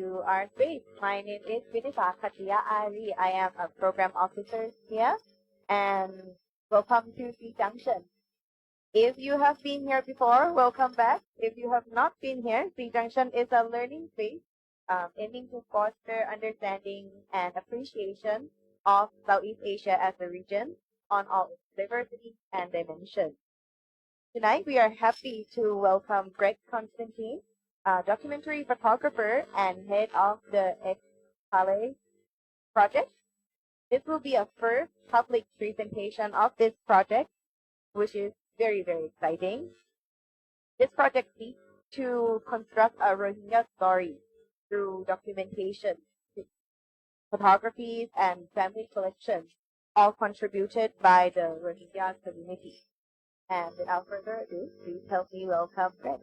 to our space. My name is Vinissa, Kattiya-aree. I am a program officer here, and welcome to the Junction. If you have been here before, welcome back. If you have not been here, the Junction is a learning space aiming to foster understanding and appreciation of Southeast Asia as a region on all its diversity and dimensions. Tonight, we are happy to welcome Greg Constantine, a documentary photographer and head of the Khaale project. This will be a first public presentation of this project, which is very, very exciting. This project seeks to construct a Rohingya story through documentation, photographies, and family collections, all contributed by the Rohingya community. And without further ado, please help me welcome Greg.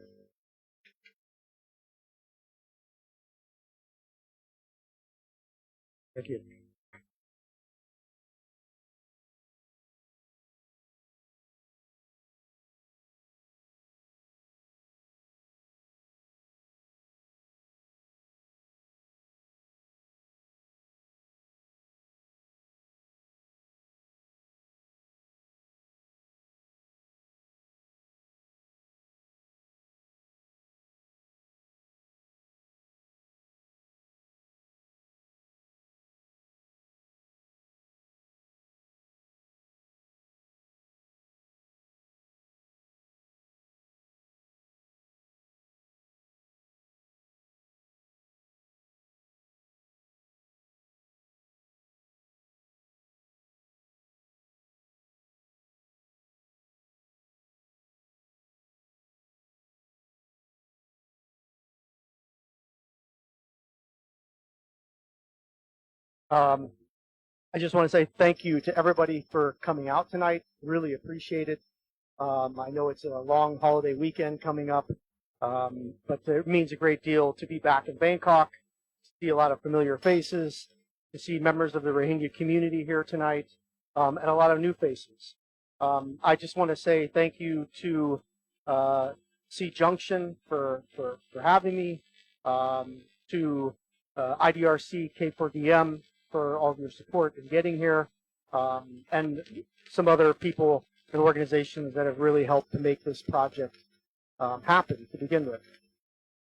Thank you. I just want to say thank you to everybody for coming out tonight. Really appreciate it. I know it's a long holiday weekend coming up, but it means a great deal to be back in Bangkok, to see a lot of familiar faces, to see members of the Rohingya community here tonight, and a lot of new faces. I just want to say thank you to Junction for having me, to IDRC K4DM for all of your support in getting here, and some other people and organizations that have really helped to make this project happen to begin with.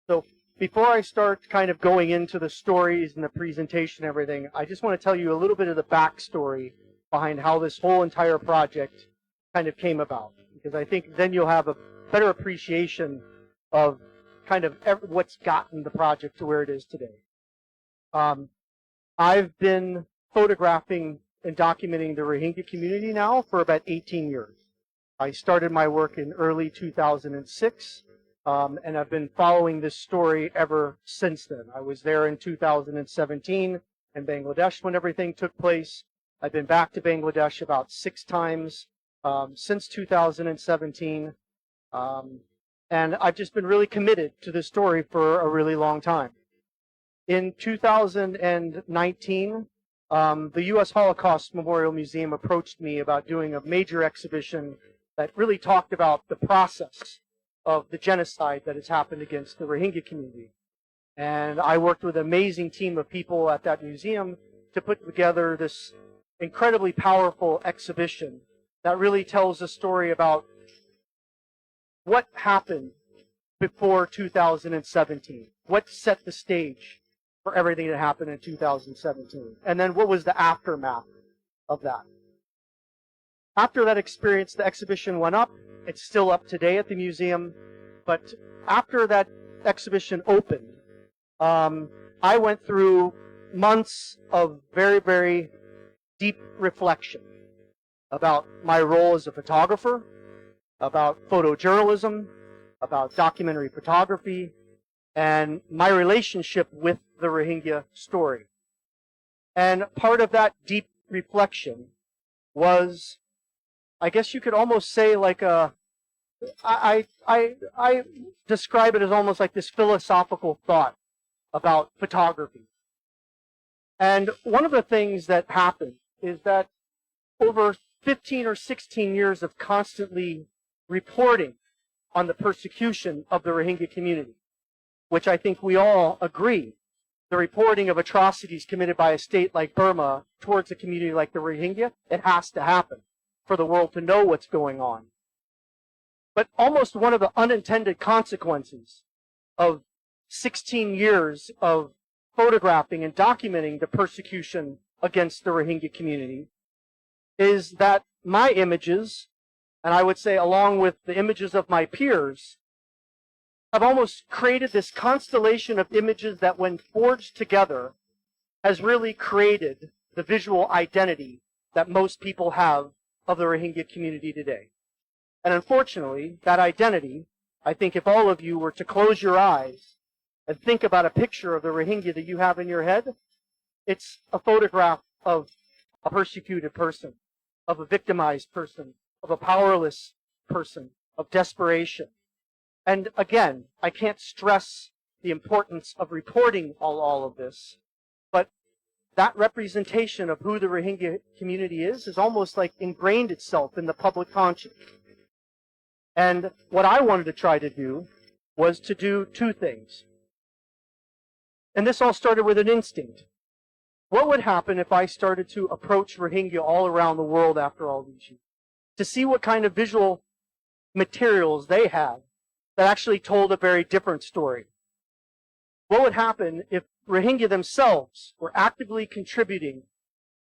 So before I start kind of going into the stories and the presentation and everything, I just want to tell you a little bit of the backstory behind how this whole entire project kind of came about, because I think then you'll have a better appreciation of kind of what's gotten the project to where it is today. I've been photographing and documenting the Rohingya community now for about 18 years. I started my work in early 2006, and I've been following this story ever since then. I was there in 2017 in Bangladesh when everything took place. I've been back to Bangladesh about 6 times since 2017, and I've just been really committed to this story for a really long time. In 2019, the U.S. Holocaust Memorial Museum approached me about doing a major exhibition that really talked about the process of the genocide that has happened against the Rohingya community. And I worked with an amazing team of people at that museum to put together this incredibly powerful exhibition that really tells a story about what happened before 2017, what set the stage for everything that happened in 2017. And then what was the aftermath of that? After that experience, the exhibition went up. It's still up today at the museum. But after that exhibition opened, I went through months of very, very deep reflection about my role as a photographer, about photojournalism, about documentary photography, and my relationship with the Rohingya story. And part of that deep reflection was, I guess you could almost say like I describe it as almost like this philosophical thought about photography. And one of the things that happened is that over 15 or 16 years of constantly reporting on the persecution of the Rohingya community, which I think we all agree the reporting of atrocities committed by a state like Burma towards a community like the Rohingya, it has to happen for the world to know what's going on. But almost one of the unintended consequences of 16 years of photographing and documenting the persecution against the Rohingya community is that my images, and I would say along with the images of my peers, have almost created this constellation of images that when forged together has really created the visual identity that most people have of the Rohingya community today. And unfortunately, that identity, I think if all of you were to close your eyes and think about a picture of the Rohingya that you have in your head, it's a photograph of a persecuted person, of a victimized person, of a powerless person, of desperation. And again, I can't stress the importance of reporting all of this, but that representation of who the Rohingya community is almost like ingrained itself in the public conscience. And what I wanted to try to do was to do two things. And this all started with an instinct. What would happen if I started to approach Rohingya all around the world after all these years? To see what kind of visual materials they had that actually told a very different story. What would happen if Rohingya themselves were actively contributing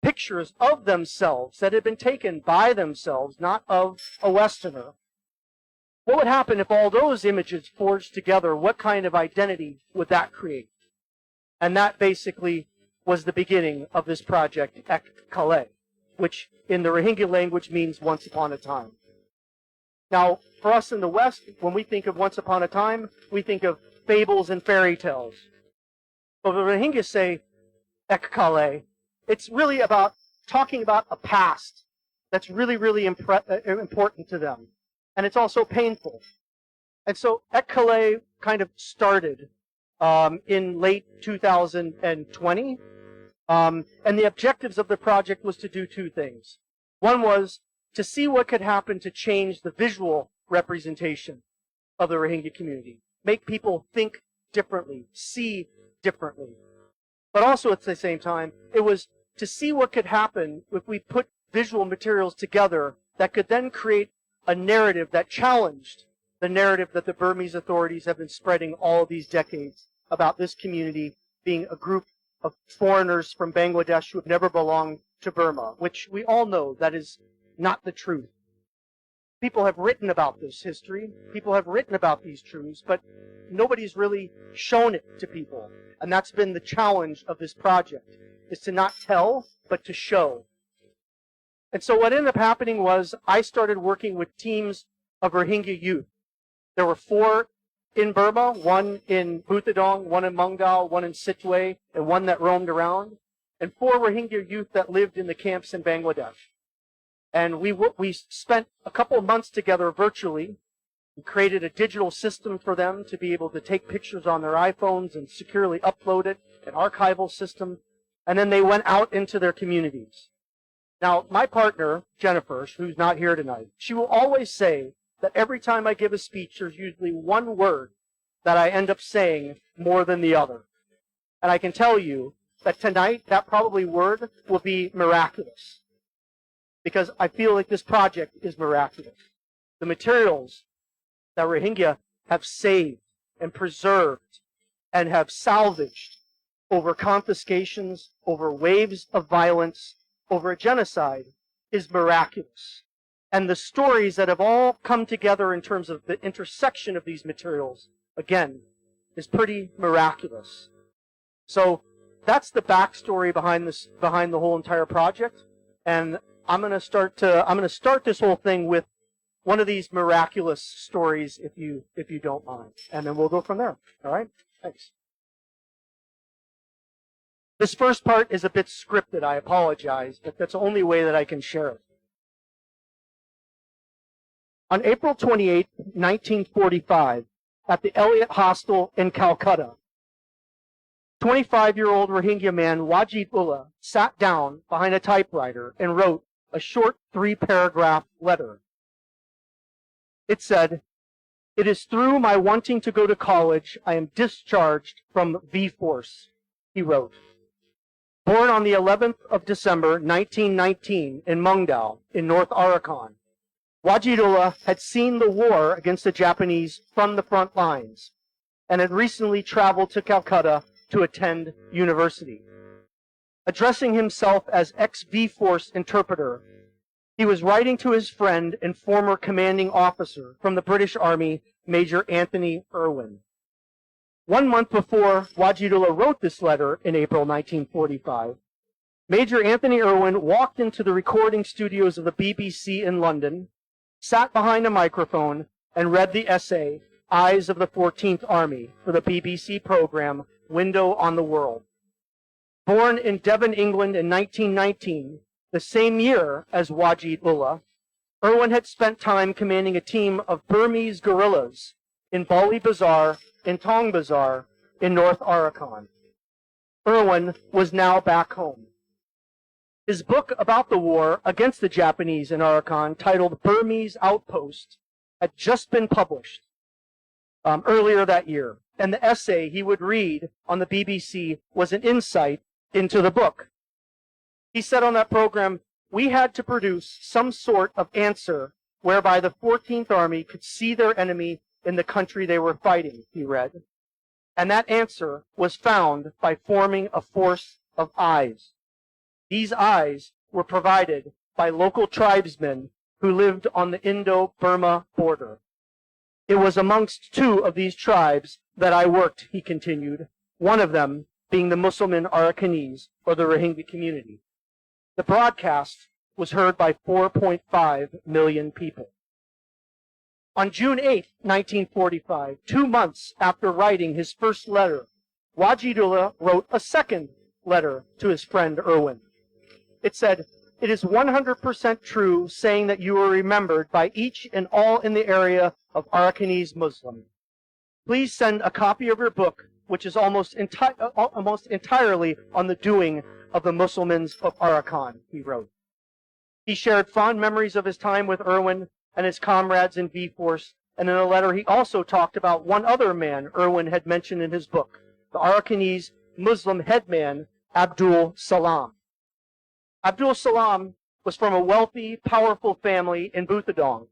pictures of themselves that had been taken by themselves, not of a Westerner? What would happen if all those images forged together? What kind of identity would that create? And that basically was the beginning of this project, Khaale, which in the Rohingya language means once upon a time. Now, for us in the West, when we think of once upon a time, we think of fables and fairy tales. But when the Rohingya say Khaale, it's really about talking about a past that's really, really important to them. And it's also painful. And so Khaale kind of started in late 2020. And the objectives of the project was to do two things. One was to see what could happen to change the visual representation of the Rohingya community. Make people think differently, see differently. But also at the same time, it was to see what could happen if we put visual materials together that could then create a narrative that challenged the narrative that the Burmese authorities have been spreading all of these decades about this community being a group of foreigners from Bangladesh who have never belonged to Burma, which we all know that is not the truth. People have written about this history, people have written about these truths, but nobody's really shown it to people. And that's been the challenge of this project, is to not tell, but to show. And so what ended up happening was I started working with teams of Rohingya youth. There were 4 in Burma, 1 in Buthodong, 1 in Mungdal, 1 in Sittwe, and 1 that roamed around, and 4 Rohingya youth that lived in the camps in Bangladesh. And we spent a couple of months together virtually. We created a digital system for them to be able to take pictures on their iPhones and securely upload it, an archival system, and then they went out into their communities. Now, my partner, Jennifer, who's not here tonight, she will always say that every time I give a speech, there's usually one word that I end up saying more than the other. And I can tell you that tonight, that probably word will be miraculous. Because I feel like this project is miraculous. The materials that Rohingya have saved and preserved and have salvaged over confiscations, over waves of violence, over a genocide is miraculous. And the stories that have all come together in terms of the intersection of these materials, again, is pretty miraculous. So that's the backstory behind the whole entire project. And I'm going to start this whole thing with one of these miraculous stories, if you don't mind, and then we'll go from there. All right? Thanks. This first part is a bit scripted. I apologize, but that's the only way that I can share it. On April 28, 1945, at the Elliott Hostel in Calcutta, 25-year-old Rohingya man Wajid Ullah sat down behind a typewriter and wrote a short 3-paragraph letter. It said, "It is through my wanting to go to college I am discharged from V-Force. he wrote, born on the 11th of December 1919 in Mungdao in North Arakan, Wajidullah had seen the war against the Japanese from the front lines and had recently traveled to Calcutta to attend university. Addressing himself as ex-V-Force interpreter, he was writing to his friend and former commanding officer from the British Army, Major Anthony Irwin. 1 month before Wajidullah wrote this letter in April 1945, Major Anthony Irwin walked into the recording studios of the BBC in London, sat behind a microphone, and read the essay, Eyes of the 14th Army, for the BBC program Window on the World. Born in Devon, England in 1919, the same year as Wajidullah, Irwin had spent time commanding a team of Burmese guerrillas in Bali Bazaar, in Tong Bazaar, in North Arakan. Irwin was now back home. His book about the war against the Japanese in Arakan, titled Burmese Outpost, had just been published earlier that year, and the essay he would read on the BBC was an insight into the book. He said on that program, we had to produce some sort of answer whereby the 14th Army could see their enemy in the country they were fighting, he read. And that answer was found by forming a force of eyes. These eyes were provided by local tribesmen who lived on the Indo-Burma border. It was amongst 2 of these tribes that I worked, he continued, one of them being the Muslim Arakanese, or the Rohingya community. The broadcast was heard by 4.5 million people. On June 8, 1945, 2 months after writing his first letter, Wajidullah wrote a second letter to his friend Irwin. It said, it is 100% true saying that you are remembered by each and all in the area of Arakanese Muslim. Please send a copy of your book, which is almost entirely on the doing of the Muslimans of Arakan, he wrote. He shared fond memories of his time with Irwin and his comrades in V-Force, and in a letter he also talked about one other man Irwin had mentioned in his book, the Arakanese Muslim headman Abdul Salam. Abdul Salam was from a wealthy, powerful family in Buthadong.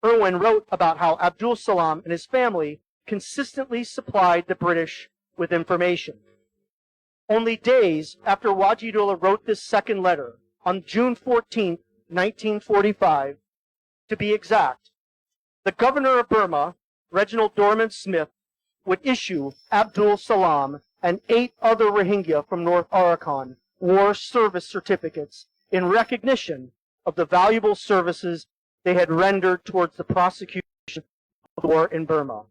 Irwin wrote about how Abdul Salam and his family consistently supplied the British with information. Only days after Wajidullah wrote this second letter, on June 14, 1945, to be exact, the governor of Burma, Reginald Dorman Smith, would issue Abdul Salam and 8 other Rohingya from North Arakan war service certificates in recognition of the valuable services they had rendered towards the prosecution of the war in Burma.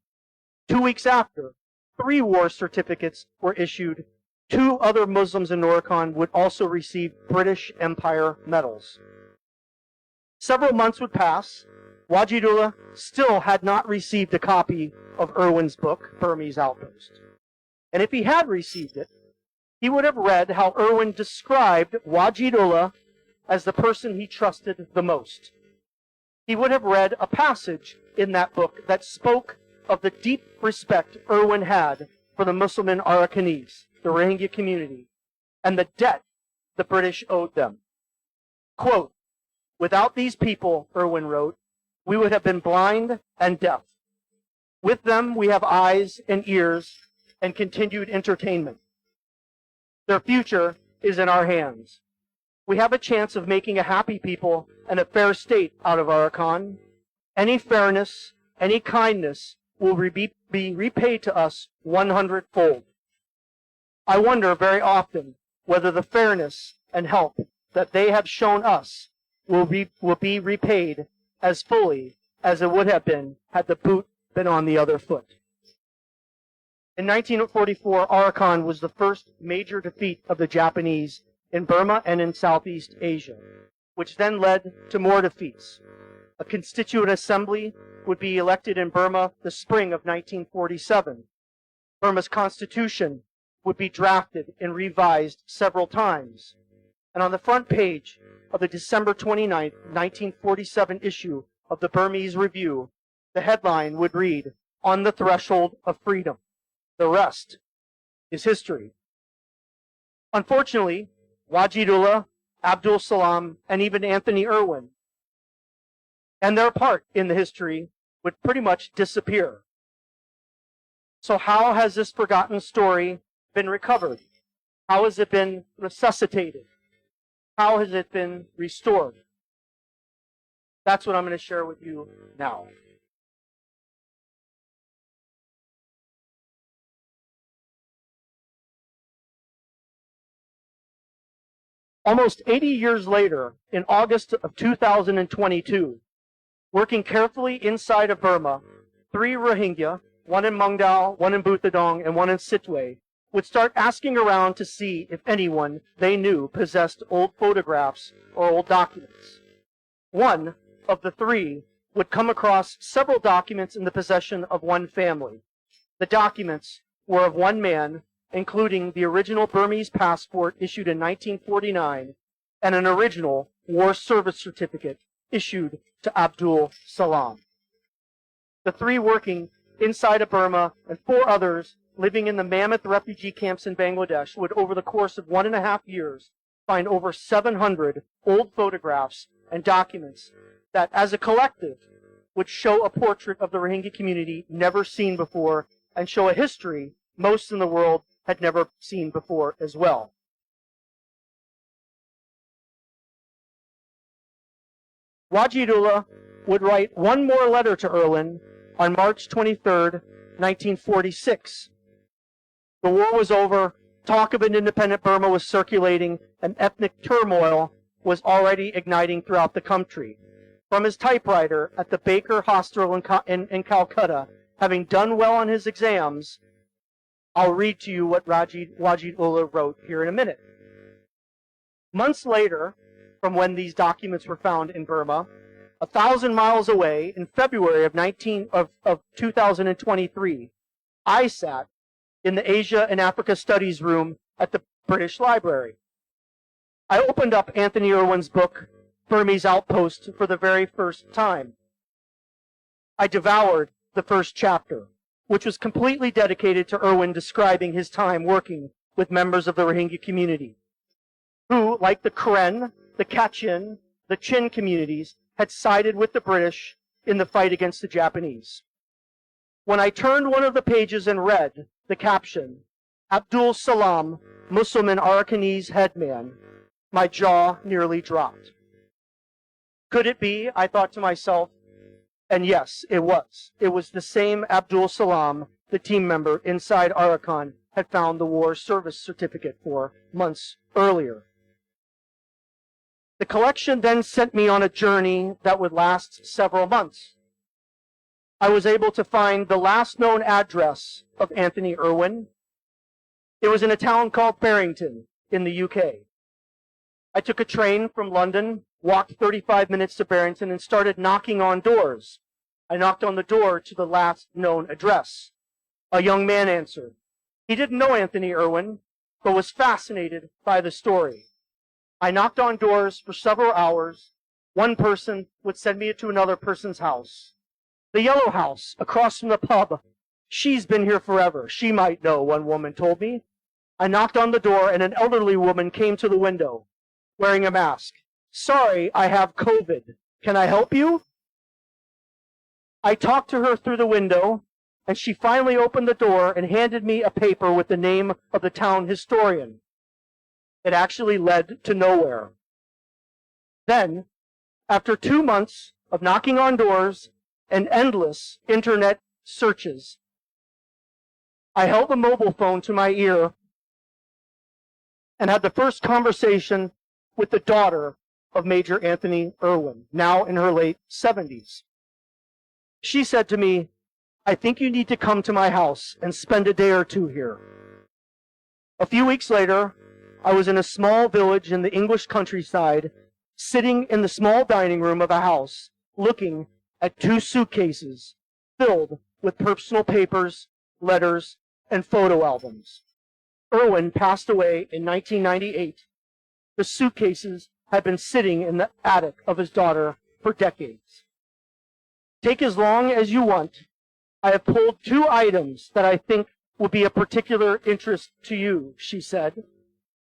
2 weeks after, 3 war certificates were issued. 2 other Muslims in Arakan would also receive British Empire medals. Several months would pass. Wajidullah still had not received a copy of Irwin's book, Burmese Outpost. And if he had received it, he would have read how Irwin described Wajidullah as the person he trusted the most. He would have read a passage in that book that spoke of the deep respect Irwin had for the Muslim Arakanese, the Rohingya community, and the debt the British owed them. Quote, without these people, Irwin wrote, we would have been blind and deaf. With them, we have eyes and ears and continued entertainment. Their future is in our hands. We have a chance of making a happy people and a fair state out of Arakan. Any fairness, any kindness will be repaid to us 100-fold. I wonder very often whether the fairness and help that they have shown us will be repaid as fully as it would have been had the boot been on the other foot. In 1944, Arakan was the first major defeat of the Japanese in Burma and in Southeast Asia, which then led to more defeats. A constituent assembly would be elected in Burma the spring of 1947. Burma's constitution would be drafted and revised several times. And on the front page of the December 29, 1947 issue of the Burmese Review, the headline would read, On the Threshold of Freedom. The rest is history. Unfortunately, Wajidullah, Abdul Salam, and even Anthony Irwin and their part in the history would pretty much disappear. So how has this forgotten story been recovered? How has it been resuscitated? How has it been restored? That's what I'm going to share with you now. Almost 80 years later, in August of 2022, working carefully inside of Burma, 3 Rohingya, one in Mungdal, one in Butadong, and one in Sitwe, would start asking around to see if anyone they knew possessed old photographs or old documents. One of the 3 would come across several documents in the possession of one family. The documents were of one man, including the original Burmese passport issued in 1949 and an original war service certificate issued to Abdul Salam. The 3 working inside of Burma and 4 others living in the mammoth refugee camps in Bangladesh would, over the course of 1.5 years, find over 700 old photographs and documents that, as a collective, would show a portrait of the Rohingya community never seen before and show a history most in the world had never seen before as well. Wajidullah would write one more letter to Irwin on March 23rd, 1946. The war was over, talk of an independent Burma was circulating, and ethnic turmoil was already igniting throughout the country. From his typewriter at the Baker Hostel in Calcutta, having done well on his exams, I'll read to you what Wajidullah wrote here in a minute. Months later, from when these documents were found in Burma, 1,000 miles away, in February of 2023, I sat in the Asia and Africa Studies room at the British Library. I opened up Anthony Irwin's book, Burmese Outpost, for the very first time. I devoured the first chapter, which was completely dedicated to Irwin describing his time working with members of the Rohingya community, who, like the Karen, the Kachin, the Chin communities, had sided with the British in the fight against the Japanese. When I turned one of the pages and read the caption, Abdul Salam, Muslim and Arakanese headman, my jaw nearly dropped. Could it be, I thought to myself, and yes, it was. It was the same Abdul Salam, the team member inside Arakan had found the war service certificate for months earlier. The collection then sent me on a journey that would last several months. I was able to find the last known address of Anthony Irwin. It was in a town called Barrington in the UK. I took a train from London, walked 35 minutes to Barrington, and started knocking on doors. I knocked on the door to the last known address. A young man answered. He didn't know Anthony Irwin, but was fascinated by the story. I knocked on doors for several hours. One person would send me to another person's house. The yellow house across from the pub. She's been here forever. She might know, one woman told me. I knocked on the door and an elderly woman came to the window, wearing a mask. Sorry, I have COVID. Can I help you? I talked to her through the window, and she finally opened the door and handed me a paper with the name of the town historian. It actually led to nowhere. Then, after 2 months of knocking on doors and endless internet searches, I held the mobile phone to my ear and had the first conversation with the daughter of Major Anthony Irwin, now in her late 70s. She said to me, I think you need to come to my house and spend a day or two here. A few weeks later, I was in a small village in the English countryside, sitting in the small dining room of a house, looking at 2 suitcases filled with personal papers, letters, and photo albums. Irwin passed away in 1998. The suitcases had been sitting in the attic of his daughter for decades. Take as long as you want. I have pulled 2 items that I think will be of particular interest to you, she said.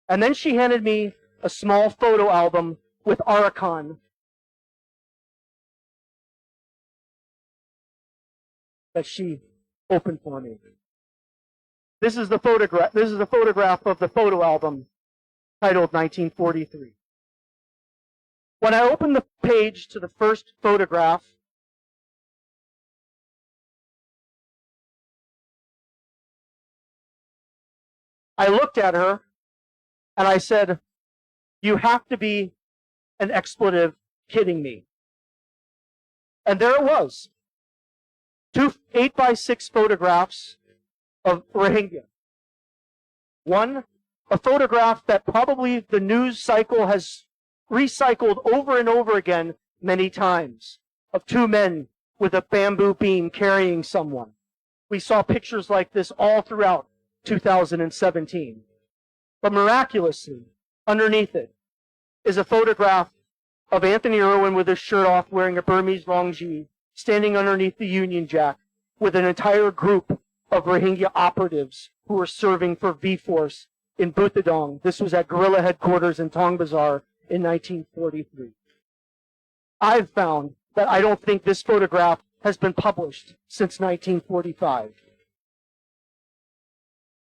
And then she handed me a small photo album with Arakan that she opened for me. This is the photograph. This is a photograph of the photo album titled 1943. When I opened the page to the first photograph, I looked at her and I said, "You have to be an expletive kidding me." And there it was. 2 8x6 photographs of Rohingya. One, a photograph that probably the news cycle has recycled over and over again many times, of 2 men with a bamboo beam carrying someone. We saw pictures like this all throughout 2017. But miraculously, underneath it is a photograph of Anthony Irwin with his shirt off, wearing a Burmese longi, standing underneath the Union Jack with an entire group of Rohingya operatives who were serving for V-Force in Butadong. This was at guerrilla headquarters in Tong Bazaar in 1943. I've found that I don't think this photograph has been published since 1945.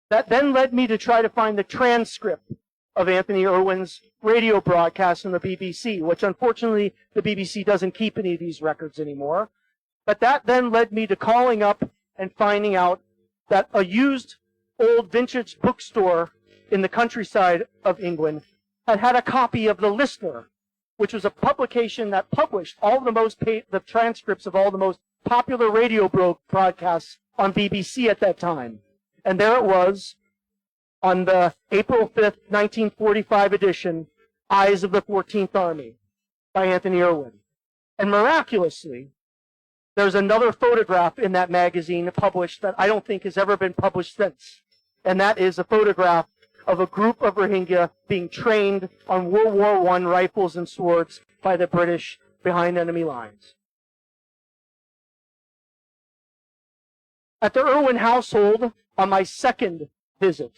That then led me to try to find the transcript of Anthony Irwin's radio broadcast on the BBC, which unfortunately the BBC doesn't keep any of these records anymore. But that then led me to calling up and finding out that a used old vintage bookstore in the countryside of England had a copy of The Listener, which was a publication that published all the transcripts of all the most popular radio broadcasts on BBC at that time. And there it was on the April 5th, 1945 edition, Eyes of the 14th Army by Anthony Irwin. And miraculously, there's another photograph in that magazine published that I don't think has ever been published since. And that is a photograph of a group of Rohingya being trained on World War I rifles and swords by the British behind enemy lines. At the Irwin household, on my second visit,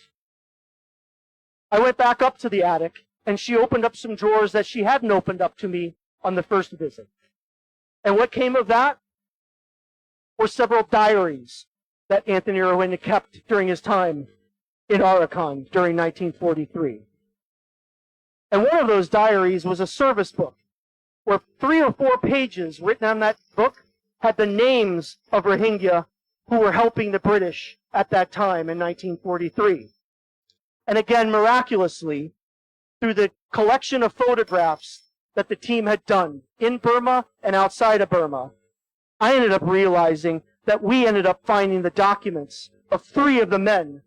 I went back up to the attic, and she opened up some drawers that she hadn't opened up to me on the first visit. And what came of that were several diaries that Anthony Irwin had kept during his time in Arakan during 1943. And one of those diaries was a service book, where 3 or 4 pages written on that book had the names of Rohingya who were helping the British at that time in 1943. And again, miraculously, through the collection of photographs that the team had done in Burma and outside of Burma, I ended up realizing that we ended up finding the documents of 3 of the men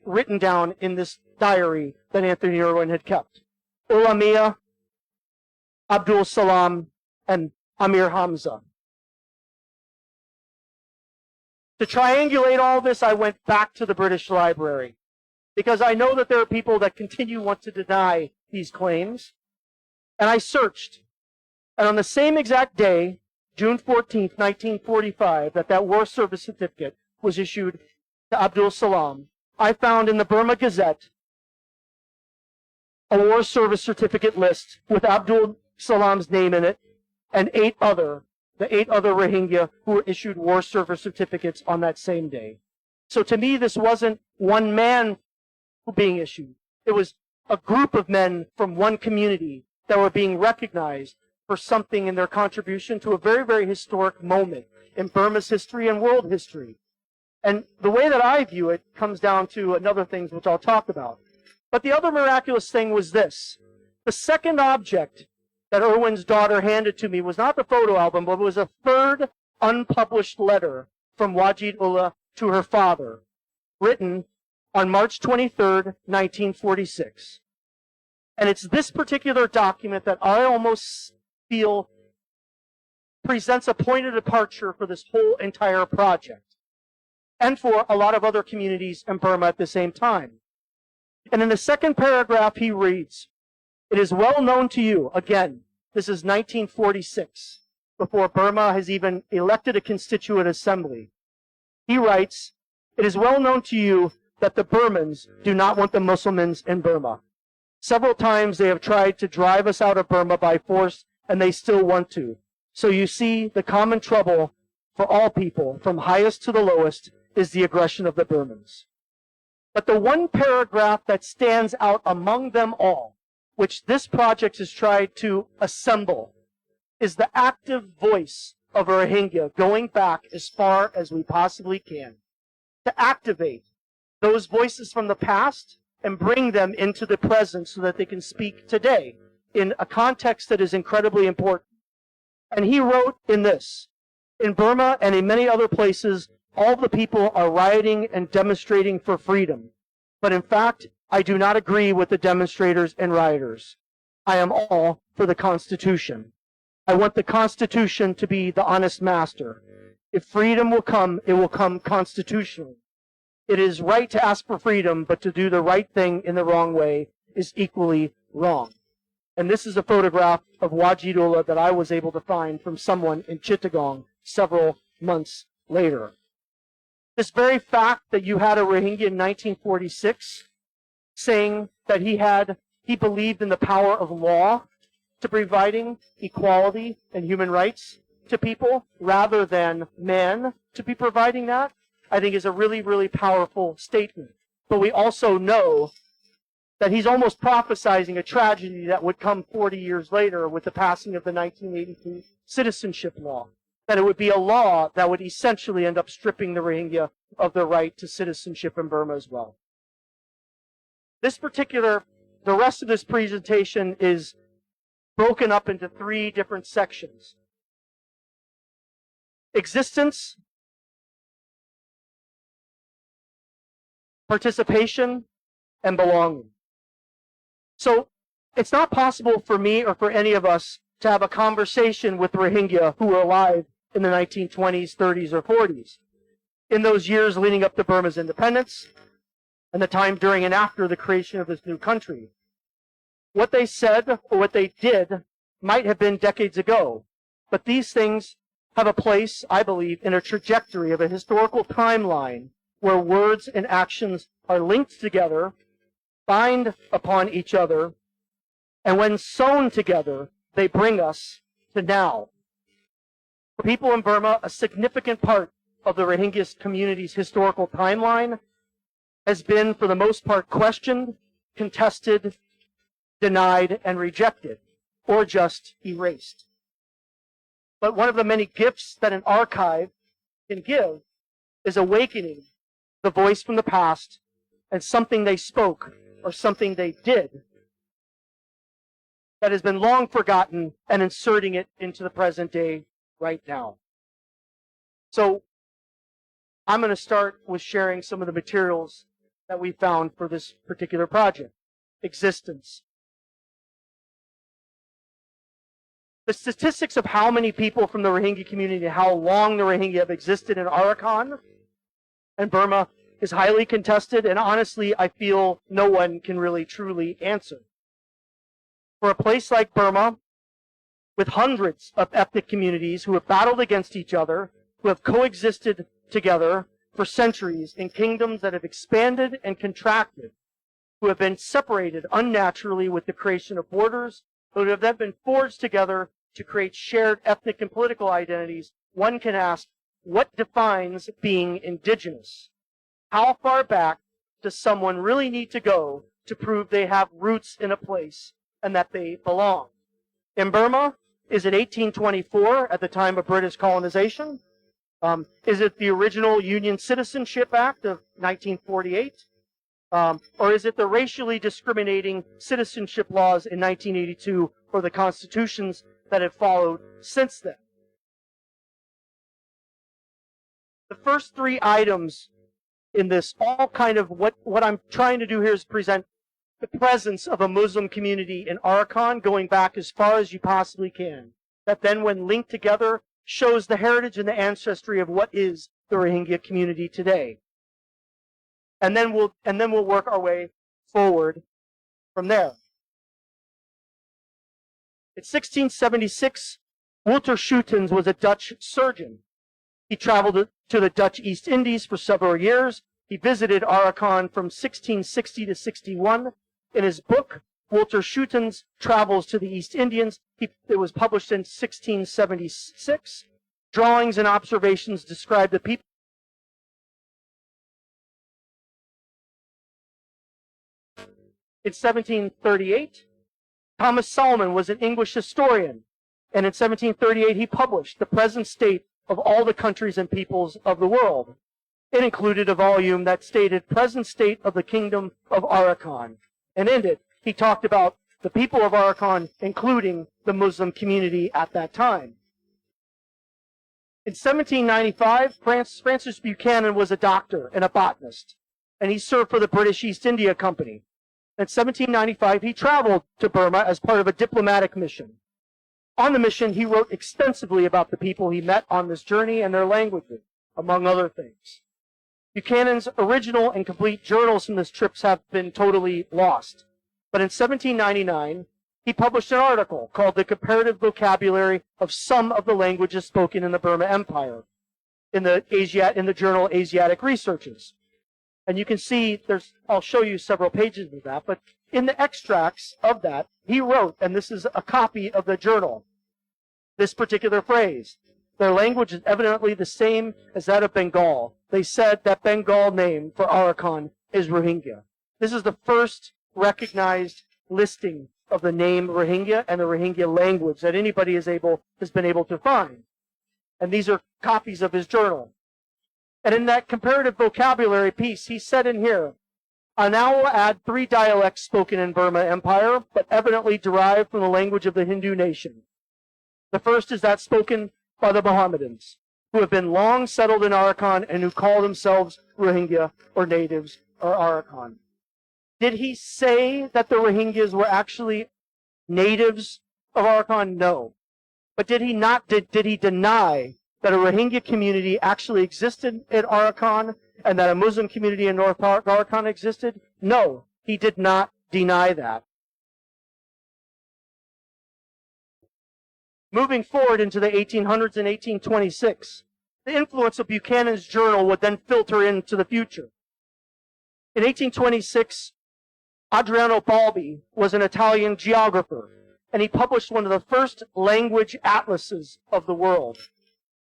written down in this diary that Anthony Irwin had kept. Ullah Mia, Abdul Salam, and Amir Hamza. To triangulate all this, I went back to the British Library, because I know that there are people that want to deny these claims. And I searched. And on the same exact day, June 14th, 1945, that war service certificate was issued to Abdul Salam, I found in the Burma Gazette a war service certificate list with Abdul Salam's name in it and the 8 other Rohingya who were issued war service certificates on that same day. So to me, this wasn't one man being issued. It was a group of men from one community that were being recognized for something in their contribution to a very, very historic moment in Burma's history and world history. And the way that I view it comes down to another thing which I'll talk about. But the other miraculous thing was this. The second object that Irwin's daughter handed to me was not the photo album, but it was a 3rd unpublished letter from Wajid Ullah to her father, written on March 23rd, 1946. And it's this particular document that I almost feel presents a point of departure for this whole entire project, and for a lot of other communities in Burma at the same time. And in the second paragraph, he reads, "It is well known to you," again, this is 1946, before Burma has even elected a constituent assembly. He writes, "It is well known to you that the Burmans do not want the Muslims in Burma." Several times they have tried to drive us out of Burma by force, and they still want to. So you see, the common trouble for all people, from highest to the lowest, is the aggression of the Burmans. But the one paragraph that stands out among them all, which this project has tried to assemble, is the active voice of Rohingya going back as far as we possibly can, to activate those voices from the past and bring them into the present so that they can speak today in a context that is incredibly important. And he wrote in this, in Burma and in many other places, all the people are rioting and demonstrating for freedom. But in fact, I do not agree with the demonstrators and rioters. I am all for the Constitution. I want the Constitution to be the honest master. If freedom will come, it will come constitutionally. It is right to ask for freedom, but to do the right thing in the wrong way is equally wrong. And this is a photograph of Wajidullah that I was able to find from someone in Chittagong several months later. This very fact that you had a Rohingya in 1946 saying that he believed in the power of law to providing equality and human rights to people rather than men to be providing that, I think is a really, really powerful statement. But we also know that he's almost prophesizing a tragedy that would come 40 years later with the passing of the 1982 citizenship law. That it would be a law that would essentially end up stripping the Rohingya of their right to citizenship in Burma as well. The rest of this presentation is broken up into 3 different sections. Existence, participation, and belonging. So it's not possible for me or for any of us to have a conversation with Rohingya who were alive in the 1920s, 30s, or 40s, in those years leading up to Burma's independence, and the time during and after the creation of this new country. What they said or what they did might have been decades ago, but these things have a place, I believe, in a trajectory of a historical timeline where words and actions are linked together, bind upon each other, and when sewn together, they bring us to now. For people in Burma, a significant part of the Rohingya community's historical timeline has been, for the most part, questioned, contested, denied, and rejected, or just erased. But one of the many gifts that an archive can give is awakening the voice from the past and something they spoke or something they did that has been long forgotten and inserting it into the present day right now. So I'm going to start with sharing some of the materials that we found for this particular project. Existence. The statistics of how many people from the Rohingya community, how long the Rohingya have existed in Arakan and Burma is highly contested, and honestly, I feel no one can really truly answer. For a place like Burma, with hundreds of ethnic communities who have battled against each other, who have coexisted together for centuries in kingdoms that have expanded and contracted, who have been separated unnaturally with the creation of borders, who have then been forged together to create shared ethnic and political identities, one can ask, what defines being indigenous? How far back does someone really need to go to prove they have roots in a place and that they belong? In Burma, is it 1824 at the time of British colonization? Is it the original Union Citizenship Act of 1948? Or is it the racially discriminating citizenship laws in 1982 or the constitutions that have followed since then? The first 3 items in this all kind of what I'm trying to do here is present the presence of a Muslim community in Arakan going back as far as you possibly can. That then when linked together shows the heritage and the ancestry of what is the Rohingya community today. And then we'll work our way forward from there. In 1676, Walter Schutens was a Dutch surgeon. He traveled to the Dutch East Indies for several years. He visited Arakan from 1660 to 61. In his book, Walter Schutten's Travels to the East Indians. It was published in 1676. Drawings and observations describe the people. In 1738, Thomas Salmon was an English historian, and in 1738 he published The Present State of All the Countries and Peoples of the World. It included a volume that stated Present State of the Kingdom of Arakan, and in it he talked about the people of Arakan, including the Muslim community at that time. In 1795, Francis Buchanan was a doctor and a botanist, and he served for the British East India Company. In 1795, he traveled to Burma as part of a diplomatic mission. On the mission, he wrote extensively about the people he met on this journey and their languages, among other things. Buchanan's original and complete journals from this trip have been totally lost. But in 1799, he published an article called The Comparative Vocabulary of Some of the Languages Spoken in the Burma Empire in the journal Asiatic Researches. And you can see, I'll show you several pages of that, but in the extracts of that, he wrote, and this is a copy of the journal, this particular phrase: their language is evidently the same as that of Bengal. They said that Bengal name for Arakan is Rohingya. This is the first recognized listing of the name Rohingya and the Rohingya language that anybody has been able to find. And these are copies of his journal. And in that comparative vocabulary piece, he said in here, I now will add 3 dialects spoken in Burma Empire, but evidently derived from the language of the Hindu nation. The first is that spoken by the Mohammedans, who have been long settled in Arakan and who call themselves Rohingya or natives or Arakan. Did he say that the Rohingyas were actually natives of Arakan? No. But did he deny that a Rohingya community actually existed in Arakan and that a Muslim community in North Arakan existed? No, he did not deny that. Moving forward into the 1800s and 1826, the influence of Buchanan's journal would then filter into the future. In 1826, Adriano Balbi was an Italian geographer, and he published one of the first language atlases of the world.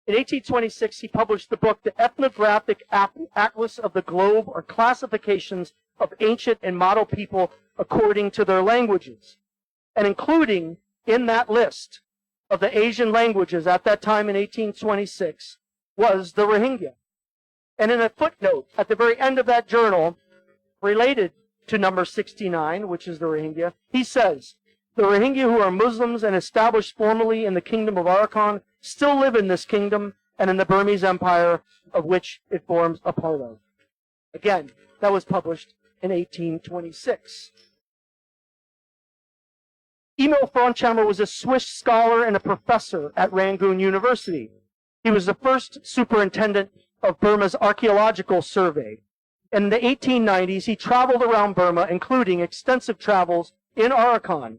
In 1826, he published the book, The Ethnographic Atlas of the Globe, or Classifications of Ancient and Model People According to Their Languages. And including in that list of the Asian languages at that time in 1826 was the Rohingya. And in a footnote at the very end of that journal, related to number 69, which is the Rohingya, he says, the Rohingya who are Muslims and established formally in the kingdom of Arakan still live in this kingdom and in the Burmese Empire of which it forms a part of. Again, that was published in 1826. Emil Fronthammer was a Swiss scholar and a professor at Rangoon University. He was the first superintendent of Burma's archaeological survey. In the 1890s, he traveled around Burma, including extensive travels in Arakan.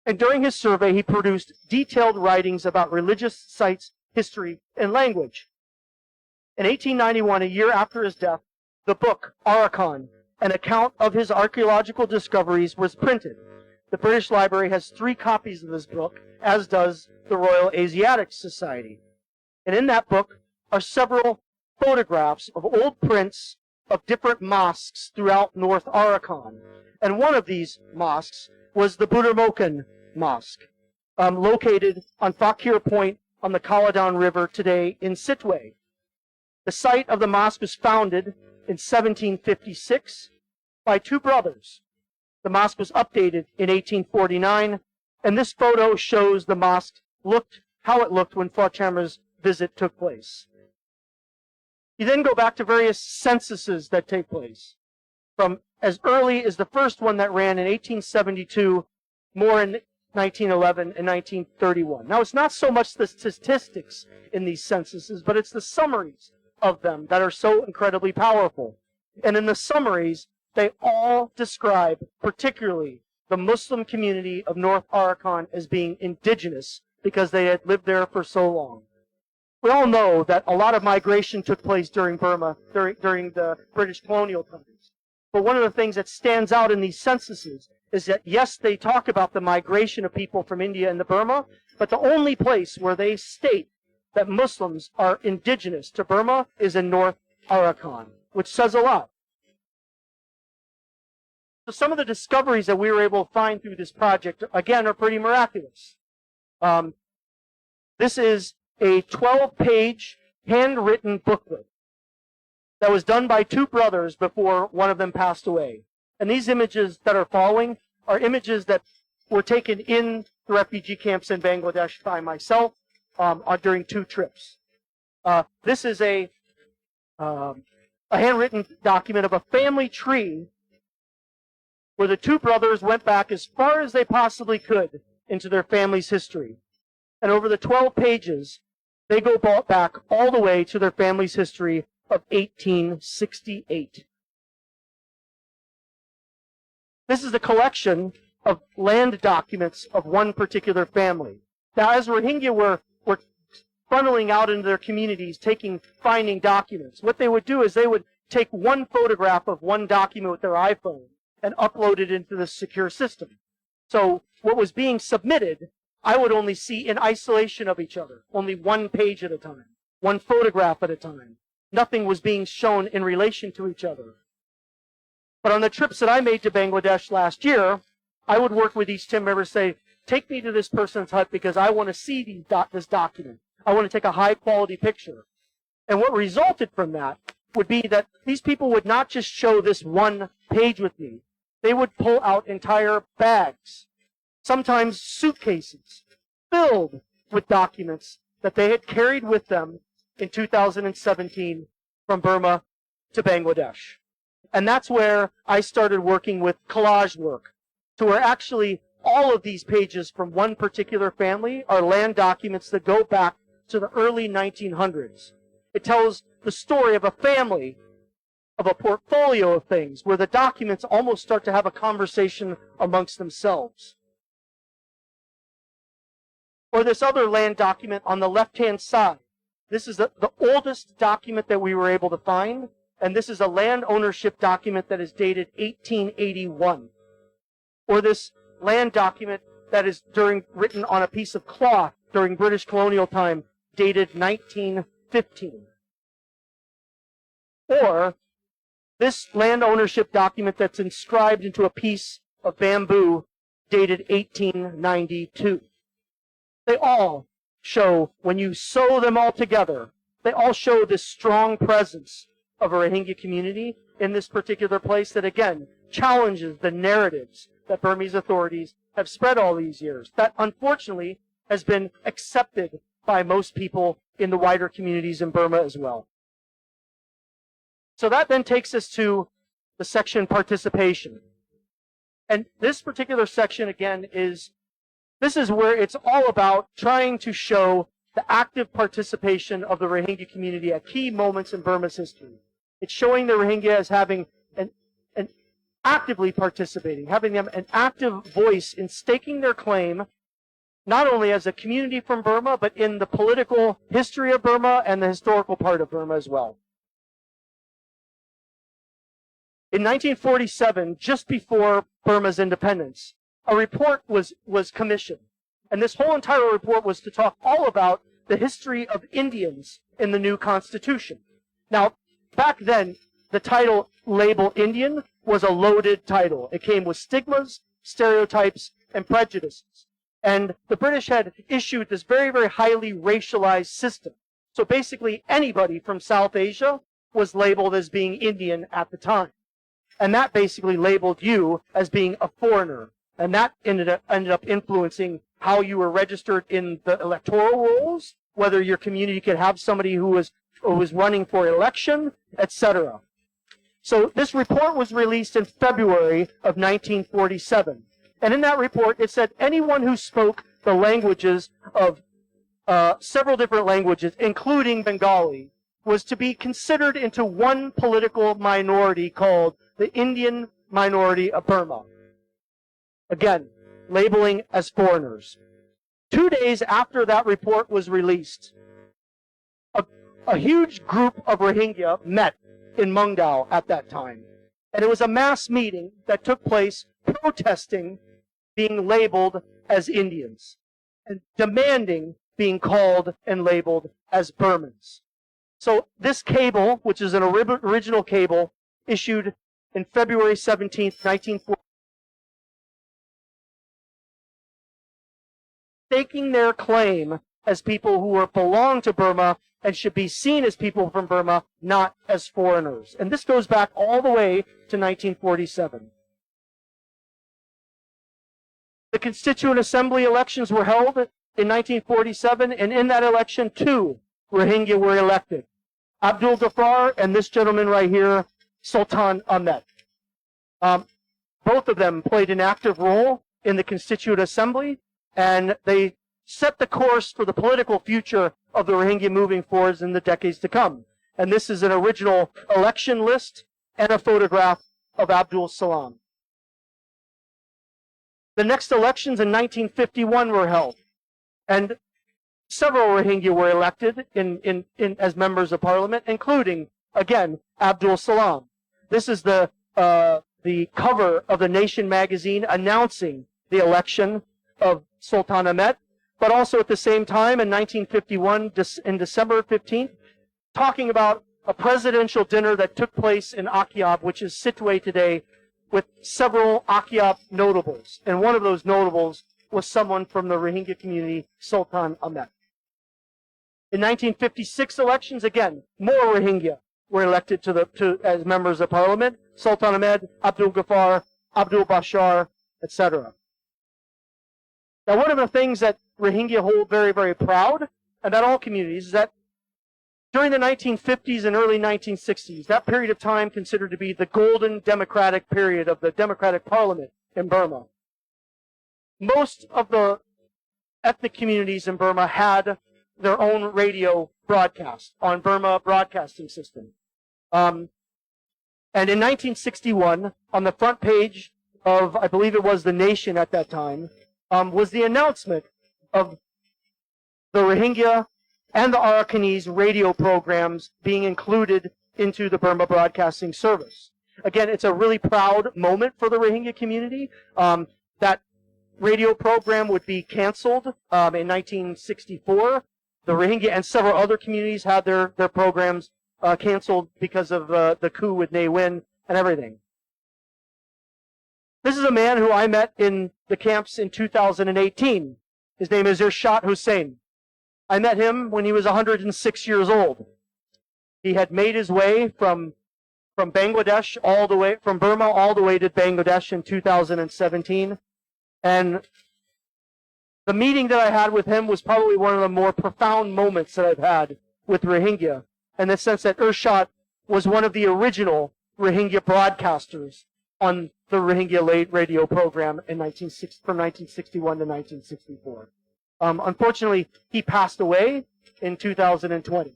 And during his survey, he produced detailed writings about religious sites, history, and language. In 1891, a year after his death, the book, Arakan, an account of his archaeological discoveries, was printed. The British Library has 3 copies of this book, as does the Royal Asiatic Society. And in that book are several photographs of old prints of different mosques throughout North Arakan. And one of these mosques was the Budermoken Mosque, located on Fakir Point on the Caledon River today in Sitwe. The site of the mosque was founded in 1756 by 2 brothers. The mosque was updated in 1849, and this photo shows the mosque how it looked when Fronthammer's visit took place. You then go back to various censuses that take place, from as early as the first one that ran in 1872, more in 1911 and 1931. Now, it's not so much the statistics in these censuses, but it's the summaries of them that are so incredibly powerful. And in the summaries, they all describe particularly the Muslim community of North Arakan as being indigenous because they had lived there for so long. We all know that a lot of migration took place during Burma, during the British colonial times. But one of the things that stands out in these censuses is that, yes, they talk about the migration of people from India into Burma, but the only place where they state that Muslims are indigenous to Burma is in North Arakan, which says a lot. So some of the discoveries that we were able to find through this project, again, are pretty miraculous. This is a 12-page handwritten booklet that was done by two brothers before one of them passed away. And these images that are following are images that were taken in the refugee camps in Bangladesh by myself during 2 trips. This is a handwritten document of a family tree where the two brothers went back as far as they possibly could into their family's history. And over the 12 pages, they go back all the way to their family's history of 1868. This is a collection of land documents of one particular family. Now, as Rohingya were funneling out into their communities, finding documents, what they would do is they would take one photograph of one document with their iPhone and upload it into the secure system. So what was being submitted, I would only see in isolation of each other, only one page at a time, one photograph at a time. Nothing was being shown in relation to each other. But on the trips that I made to Bangladesh last year, I would work with each team member, say, take me to this person's hut because I want to see this document. I want to take a high-quality picture. And what resulted from that would be that these people would not just show this one page with me. They would pull out entire bags, sometimes suitcases, filled with documents that they had carried with them in 2017 from Burma to Bangladesh. And that's where I started working with collage work, to where actually all of these pages from one particular family are land documents that go back to the early 1900s. It tells the story of a family, of a portfolio of things, where the documents almost start to have a conversation amongst themselves. Or this other land document on the left-hand side. This is the oldest document that we were able to find, and this is a land ownership document that is dated 1881. Or this land document that is written on a piece of cloth during British colonial time, dated 1915. Or this land ownership document that's inscribed into a piece of bamboo, dated 1892. They all show, when you sew them all together, they all show this strong presence of a Rohingya community in this particular place that, again, challenges the narratives that Burmese authorities have spread all these years. That, unfortunately, has been accepted by most people in the wider communities in Burma as well. So that then takes us to the section participation. And this particular section, again, this is where it's all about trying to show the active participation of the Rohingya community at key moments in Burma's history. It's showing the Rohingya as having an actively participating, having them an active voice in staking their claim, not only as a community from Burma, but in the political history of Burma and the historical part of Burma as well. In 1947, just before Burma's independence, a report was commissioned. And this whole entire report was to talk all about the history of Indians in the new Constitution. Now, back then, the title label Indian was a loaded title. It came with stigmas, stereotypes, and prejudices. And the British had issued this very, very highly racialized system. So basically, anybody from South Asia was labeled as being Indian at the time. And that basically labeled you as being a foreigner. And that ended up influencing how you were registered in the electoral rolls, whether your community could have somebody who was running for election, etc. So this report was released in February of 1947. And in that report, it said anyone who spoke the languages of several different languages, including Bengali, was to be considered into one political minority called the Indian minority of Burma. Again, labeling as foreigners. 2 days after that report was released, a huge group of Rohingya met in Mungdao at that time. And it was a mass meeting that took place protesting being labeled as Indians and demanding being called and labeled as Burmans. So this cable, which is an original cable issued in February 17th, 1940, staking their claim as people who belong to Burma and should be seen as people from Burma, not as foreigners. And this goes back all the way to 1947. The Constituent Assembly elections were held in 1947, and in that election, 2 Rohingya were elected. Abdul Ghaffar and this gentleman right here, Sultan Ahmed. Both of them played an active role in the Constituent Assembly, and they set the course for the political future of the Rohingya moving forwards in the decades to come. And this is an original election list and a photograph of Abdul Salam. The next elections in 1951 were held, and several Rohingya were elected as members of parliament, including, again, Abdul Salam. This is the cover of the Nation magazine announcing the election of Sultan Ahmed, but also at the same time in 1951, in December 15th, talking about a presidential dinner that took place in Akyab, which is Sittwe today, with several Akyab notables. And one of those notables was someone from the Rohingya community, Sultan Ahmed. In 1956 elections, again, more Rohingya were elected as members of parliament. Sultan Ahmed, Abdul Ghaffar, Abdul Bashar, etc. Now, one of the things that Rohingya hold very, very proud, and that all communities, is that during the 1950s and early 1960s, that period of time considered to be the golden democratic period of the democratic parliament in Burma, most of the ethnic communities in Burma had their own radio broadcast on Burma Broadcasting System. And in 1961, on the front page of, I believe it was The Nation at that time, was the announcement of the Rohingya and the Arakanese radio programs being included into the Burma Broadcasting Service. Again, it's a really proud moment for the Rohingya community. That radio program would be canceled in 1964. The Rohingya and several other communities had their programs canceled because of the coup with Ne Win and everything. This is a man who I met in the camps in 2018. His name is Irshad Hussain. I met him when he was 106 years old. He had made his way from Bangladesh from Burma all the way to Bangladesh in 2017. And the meeting that I had with him was probably one of the more profound moments that I've had with Rohingya, in the sense that Irshad was one of the original Rohingya broadcasters on the Rohingya radio program from 1961 to 1964. Unfortunately, he passed away in 2020.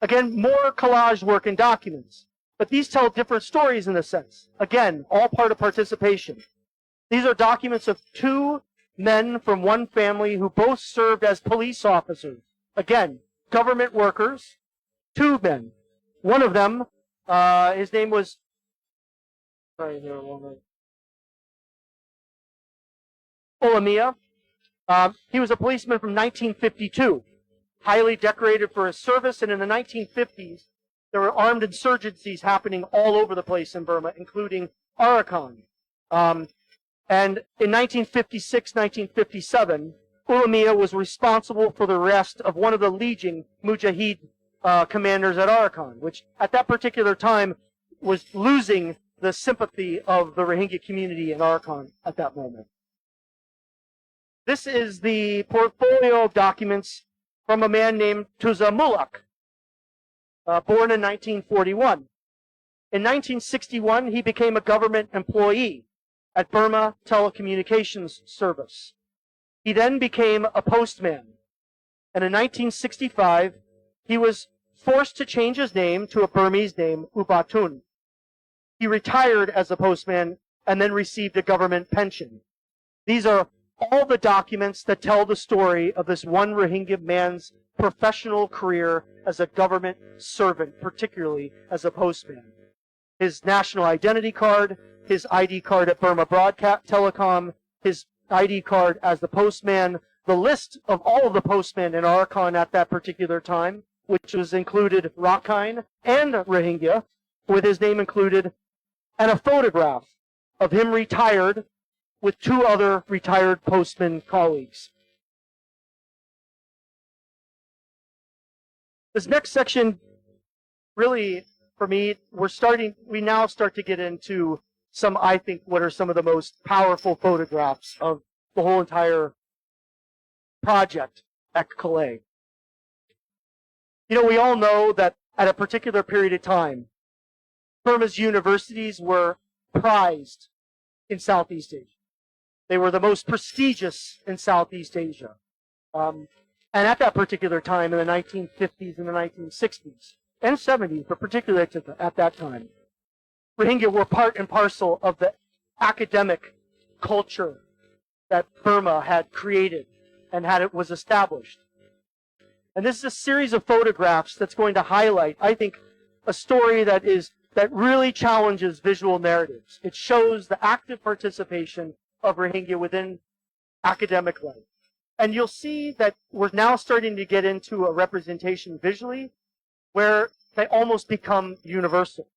Again, more collage work and documents. But these tell different stories in a sense. Again, all part of participation. These are documents of 2 men from one family who both served as police officers. Again, government workers. 2 men. One of them, his name was... Sorry, here, one minute. Olamiya. He was a policeman from 1952, highly decorated for his service, and in the 1950s, there were armed insurgencies happening all over the place in Burma, including Arakan. And in 1956, 1957, Olamiya was responsible for the arrest of one of the Legion Mujahid commanders at Arakan, which at that particular time was losing the sympathy of the Rohingya community in Arakan at that moment. This is the portfolio of documents from a man named Tuza Mulak, born in 1941. In 1961, he became a government employee at Burma Telecommunications Service. He then became a postman. And in 1965, he was forced to change his name to a Burmese name, Ubatun. He retired as a postman and then received a government pension. These are all the documents that tell the story of this one Rohingya man's professional career as a government servant, particularly as a postman. his national identity card, his ID card at Burma Broadcast Telecom, his ID card as the postman, the list of all of the postmen in Arakan at that particular time, which was included Rakhine and Rohingya, with his name included, and a photograph of him retired with 2 other retired postman colleagues. This next section, really, for me, we now start to get into some, I think, what are some of the most powerful photographs of the whole entire project at Khaale. You know, we all know that at a particular period of time, Burma's universities were prized in Southeast Asia. They were the most prestigious in Southeast Asia. And at that particular time, in the 1950s and the 1960s and 70s, but particularly at that time, Rohingya were part and parcel of the academic culture that Burma had created and was established. And this is a series of photographs that's going to highlight, I think, a story that really challenges visual narratives. It shows the active participation of Rohingya within academic life. And you'll see that we're now starting to get into a representation visually where they almost become universal.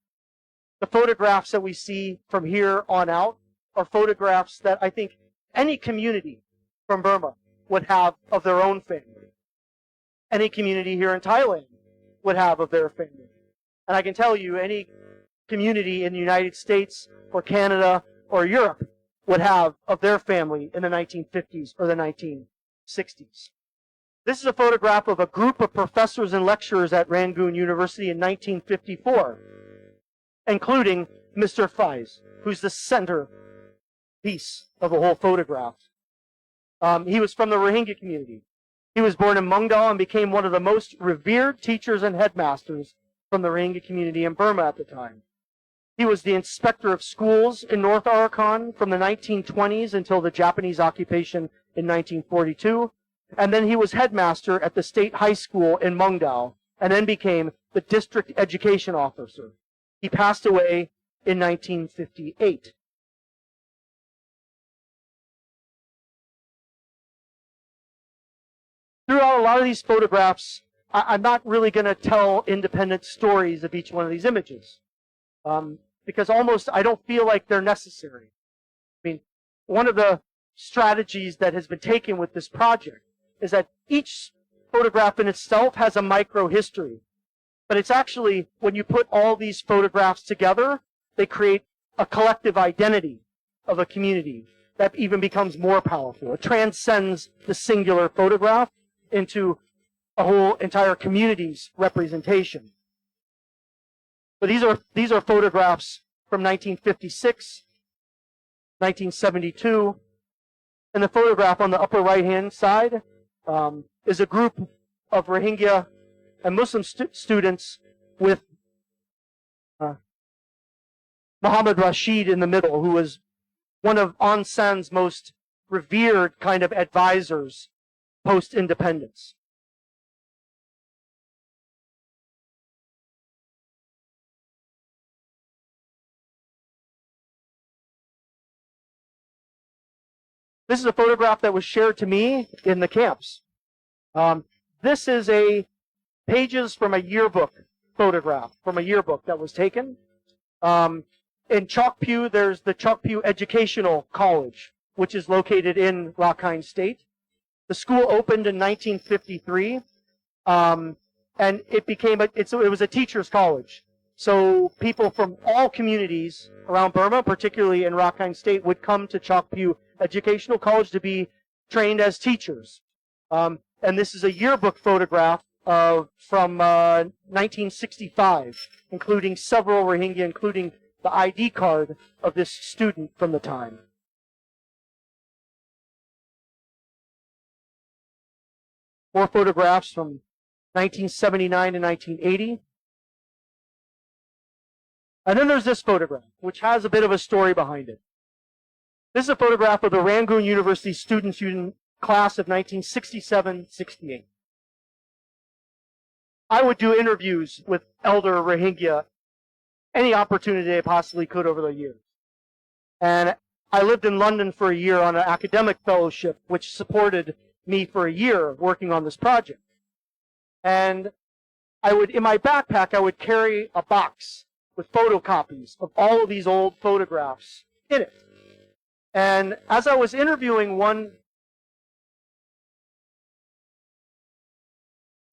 The photographs that we see from here on out are photographs that I think any community from Burma would have of their own family. Any community here in Thailand would have of their family. And I can tell you, any community in the United States or Canada or Europe would have of their family in the 1950s or the 1960s. This is a photograph of a group of professors and lecturers at Rangoon University in 1954, including Mr. Faiz, who's the center piece of the whole photograph. He was from the Rohingya community. He was born in Mungdaw and became one of the most revered teachers and headmasters from the Rohingya community in Burma at the time. He was the inspector of schools in North Arakan from the 1920s until the Japanese occupation in 1942. And then he was headmaster at the state high school in Mungdaw and then became the district education officer. He passed away in 1958. Throughout a lot of these photographs, I'm not really going to tell independent stories of each one of these images. Because I don't feel like they're necessary. I mean, one of the strategies that has been taken with this project is that each photograph in itself has a micro history. But it's actually, when you put all these photographs together, they create a collective identity of a community that even becomes more powerful. It transcends the singular photograph into a whole entire community's representation. But these are photographs from 1956, 1972, and the photograph on the upper right-hand side is a group of Rohingya and Muslim students with Muhammad Rashid in the middle, who was one of Aung San's most revered kind of advisors post-independence. This is a photograph that was shared to me in the camps. This is pages from a yearbook photograph, from a yearbook that was taken. In Chokpu, there's the Chokpu Educational College, which is located in Rakhine State. The school opened in 1953, and it was a teacher's college. So people from all communities around Burma, particularly in Rakhine State, would come to Chokpu Educational College to be trained as teachers. And this is a yearbook photograph from 1965, including several Rohingya, including the ID card of this student from the time. More photographs from 1979 to 1980. And then there's this photograph, which has a bit of a story behind it. This is a photograph of the Rangoon University student class of 1967-68. I would do interviews with elder Rohingya any opportunity I possibly could over the years. And I lived in London for a year on an academic fellowship, which supported me for a year working on this project. And in my backpack, I would carry a box with photocopies of all of these old photographs in it. And as I was interviewing one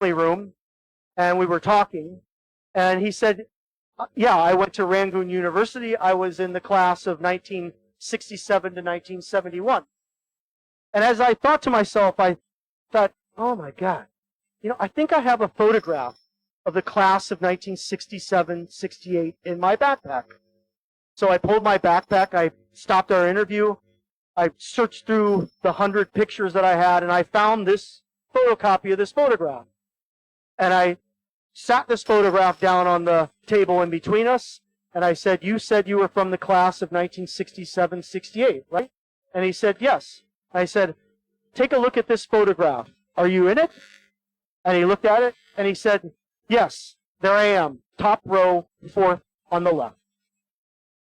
room, and we were talking, and he said, yeah, I went to Rangoon University. I was in the class of 1967 to 1971. And as I thought to myself, I thought, oh my God, I think I have a photograph of the class of 1967, 68 in my backpack. So I pulled my backpack, I stopped our interview, I searched through the 100 pictures that I had, and I found this photocopy of this photograph. And I sat this photograph down on the table in between us, and I said, you said you were from the class of 1967, 68, right? And he said, yes. I said, take a look at this photograph. Are you in it? And he looked at it, and he said, yes, there I am, top row, fourth on the left.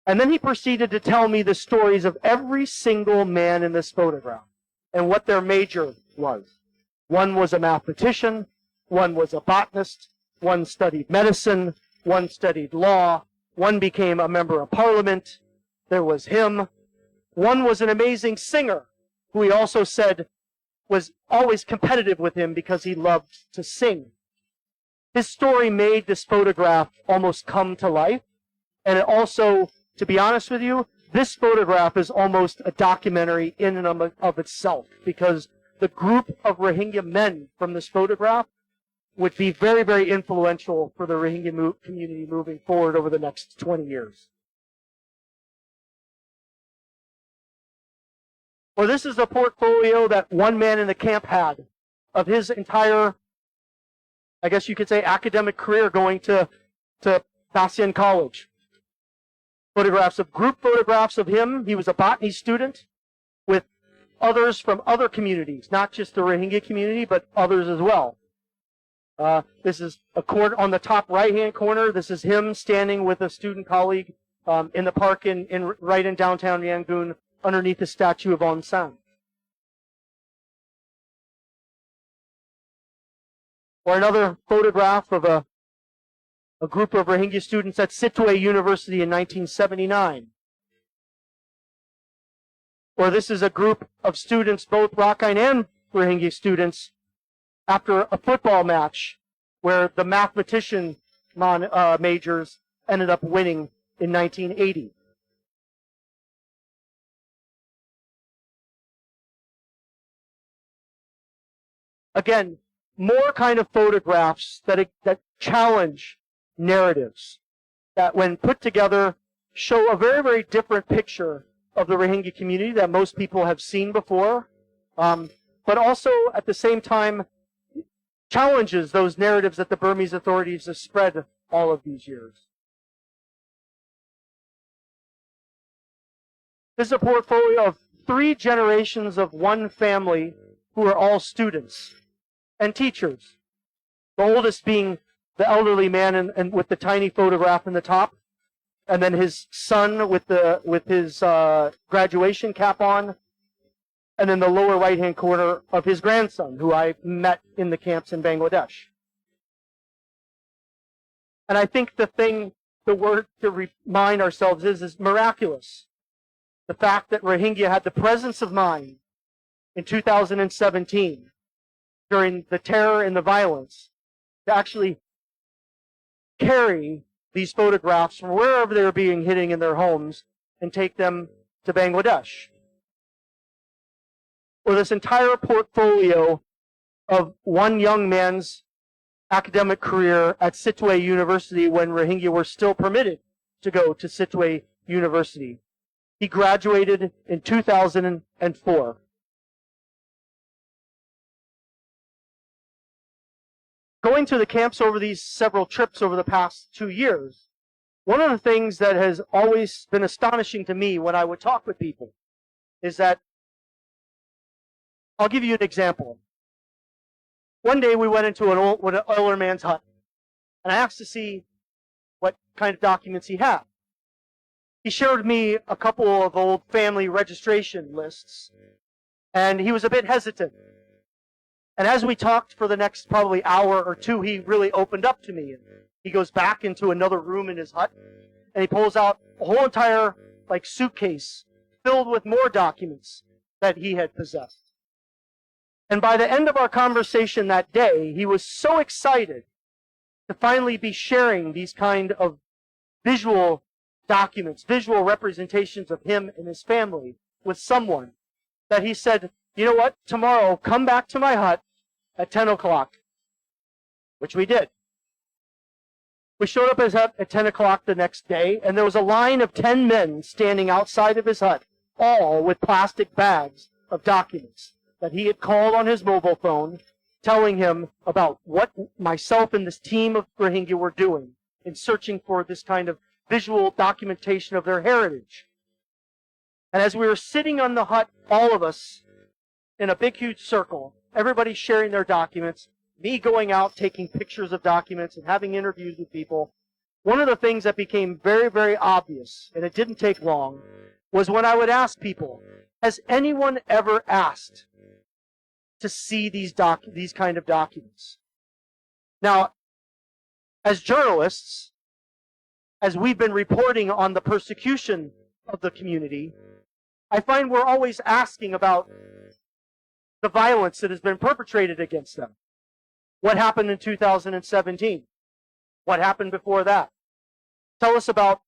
And then he proceeded to tell me the stories of every single man in this photograph and what their major was. One was a mathematician, one was a botanist, one studied medicine, one studied law, one became a member of parliament, there was him. One was an amazing singer, who he also said was always competitive with him because he loved to sing. His story made this photograph almost come to life, and it also, to be honest with you, this photograph is almost a documentary in and of itself, because the group of Rohingya men from this photograph would be very, very influential for the Rohingya community moving forward over the next 20 years. Well, this is the portfolio that one man in the camp had of his entire, I guess you could say, academic career going to Pasien College. Group photographs of him. He was a botany student with others from other communities, not just the Rohingya community, but others as well. This is a corner on the top right-hand corner. This is him standing with a student colleague in the park right in downtown Yangon underneath the statue of Aung San. Or another photograph of a group of Rohingya students at Sittwe University in 1979. Or this is a group of students, both Rakhine and Rohingya students, after a football match where the mathematician majors ended up winning in 1980. Again, more kind of photographs that challenge narratives that, when put together, show a very, very different picture of the Rohingya community that most people have seen before, but also at the same time challenges those narratives that the Burmese authorities have spread all of these years. This is a portfolio of 3 generations of one family who are all students and teachers. The oldest being the elderly man and with the tiny photograph in the top, and then his son with his graduation cap on, and then the lower right-hand corner of his grandson, who I met in the camps in Bangladesh. And I think the word to remind ourselves is miraculous. The fact that Rohingya had the presence of mind in 2017, during the terror and the violence, to actually carry these photographs from wherever they were being hidden in their homes and take them to Bangladesh. Or this entire portfolio of one young man's academic career at Sittwe University when Rohingya were still permitted to go to Sittwe University. He graduated in 2004. Going to the camps over these several trips over the past 2 years, one of the things that has always been astonishing to me when I would talk with people is that, I'll give you an example. One day we went into an older man's hut, and I asked to see what kind of documents he had. He showed me a couple of old family registration lists, and he was a bit hesitant. And as we talked for the next probably hour or two, he really opened up to me. He goes back into another room in his hut, and he pulls out a whole entire suitcase filled with more documents that he had possessed. And by the end of our conversation that day, he was so excited to finally be sharing these kind of visual documents, visual representations of him and his family with someone, that he said, you know what, tomorrow come back to my hut at 10 o'clock, which we did. We showed up at his hut at 10 o'clock the next day, and there was a line of 10 men standing outside of his hut, all with plastic bags of documents that he had called on his mobile phone, telling him about what myself and this team of Rohingya were doing in searching for this kind of visual documentation of their heritage. And as we were sitting on the hut, all of us, in a big, huge circle, everybody sharing their documents, me going out, taking pictures of documents and having interviews with people, one of the things that became very, very obvious, and it didn't take long, was when I would ask people, has anyone ever asked to see these kind of documents? Now, as journalists, as we've been reporting on the persecution of the community, I find we're always asking about the violence that has been perpetrated against them. What happened in 2017? What happened before that? Tell us about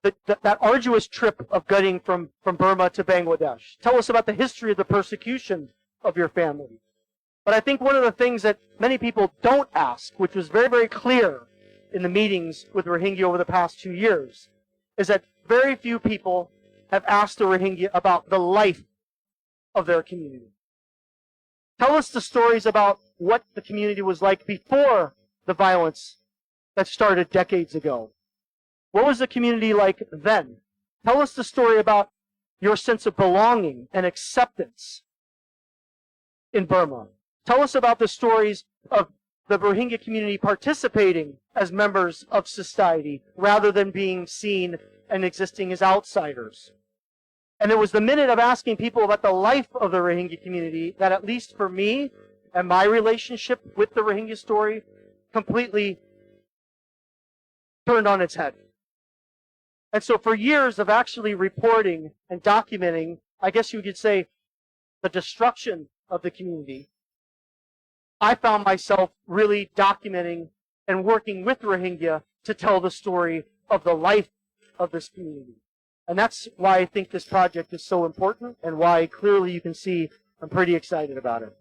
that arduous trip of getting from Burma to Bangladesh. Tell us about the history of the persecution of your family. But I think one of the things that many people don't ask, which was very, very clear in the meetings with Rohingya over the past 2 years, is that very few people have asked the Rohingya about the life of their community. Tell us the stories about what the community was like before the violence that started decades ago. What was the community like then? Tell us the story about your sense of belonging and acceptance in Burma. Tell us about the stories of the Rohingya community participating as members of society rather than being seen and existing as outsiders. And it was the minute of asking people about the life of the Rohingya community that, at least for me and my relationship with the Rohingya story, completely turned on its head. And so for years of actually reporting and documenting, I guess you could say, the destruction of the community, I found myself really documenting and working with Rohingya to tell the story of the life of this community. And that's why I think this project is so important, and why clearly you can see I'm pretty excited about it.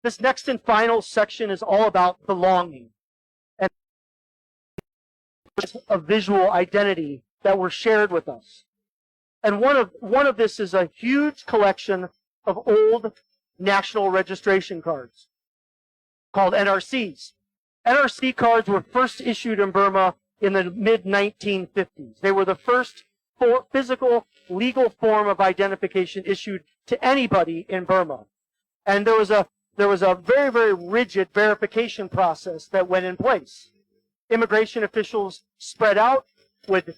This next and final section is all about belonging and a visual identity that were shared with us. And one of this is a huge collection of old national registration cards called NRCs. NRC cards were first issued in Burma in the mid-1950s. They were the first physical, legal form of identification issued to anybody in Burma. And there was a very, very rigid verification process that went in place. Immigration officials spread out, would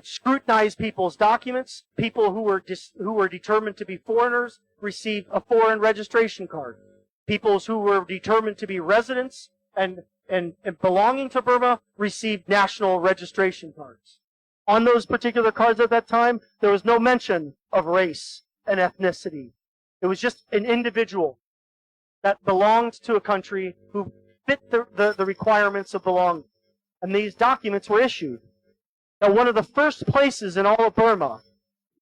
scrutinize people's documents. People who were determined to be foreigners received a foreign registration card. People who were determined to be residents and belonging to Burma received national registration cards. On those particular cards at that time, there was no mention of race and ethnicity. It was just an individual that belonged to a country who fit the requirements of belonging. And these documents were issued. Now, one of the first places in all of Burma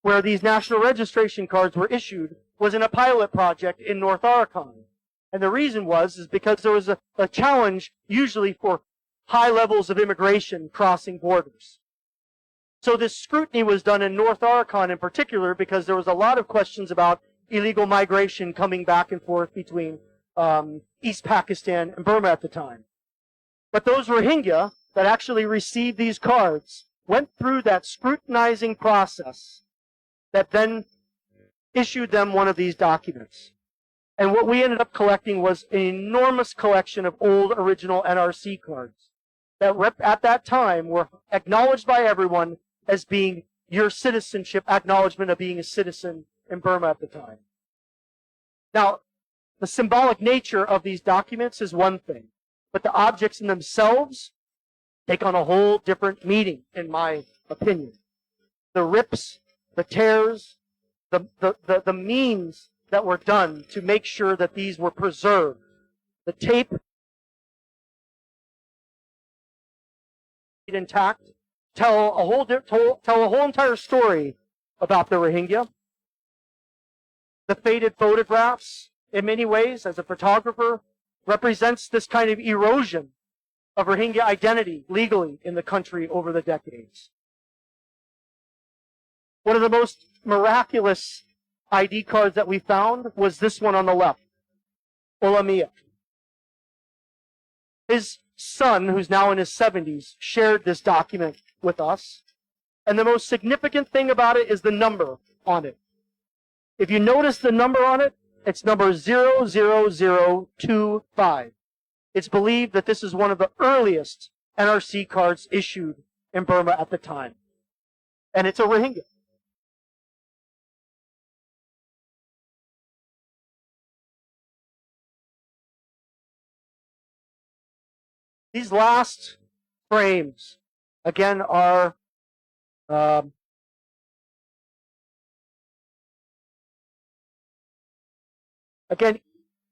where these national registration cards were issued was in a pilot project in North Arakan. And the reason is because there was a challenge usually for high levels of immigration crossing borders. So this scrutiny was done in North Arakan in particular because there was a lot of questions about illegal migration coming back and forth between East Pakistan and Burma at the time. But those Rohingya that actually received these cards went through that scrutinizing process that then issued them one of these documents. And what we ended up collecting was an enormous collection of old original NRC cards. that at that time were acknowledged by everyone as being your citizenship, acknowledgement of being a citizen in Burma at the time. Now, the symbolic nature of these documents is one thing, but the objects in themselves take on a whole different meaning, in my opinion. The rips, the tears, the means that were done to make sure that these were preserved. The tape intact tell a whole entire story about the Rohingya. The faded photographs, in many ways, as a photographer, represents this kind of erosion of Rohingya identity legally in the country over the decades. One of the most miraculous ID cards that we found was this one on the left, Olamiya. His son, who's now in his 70s, shared this document with us. And the most significant thing about it is the number on it. If you notice the number on it, it's number 00025. It's believed that this is one of the earliest NRC cards issued in Burma at the time. And it's a Rohingya. These last frames, again, are again,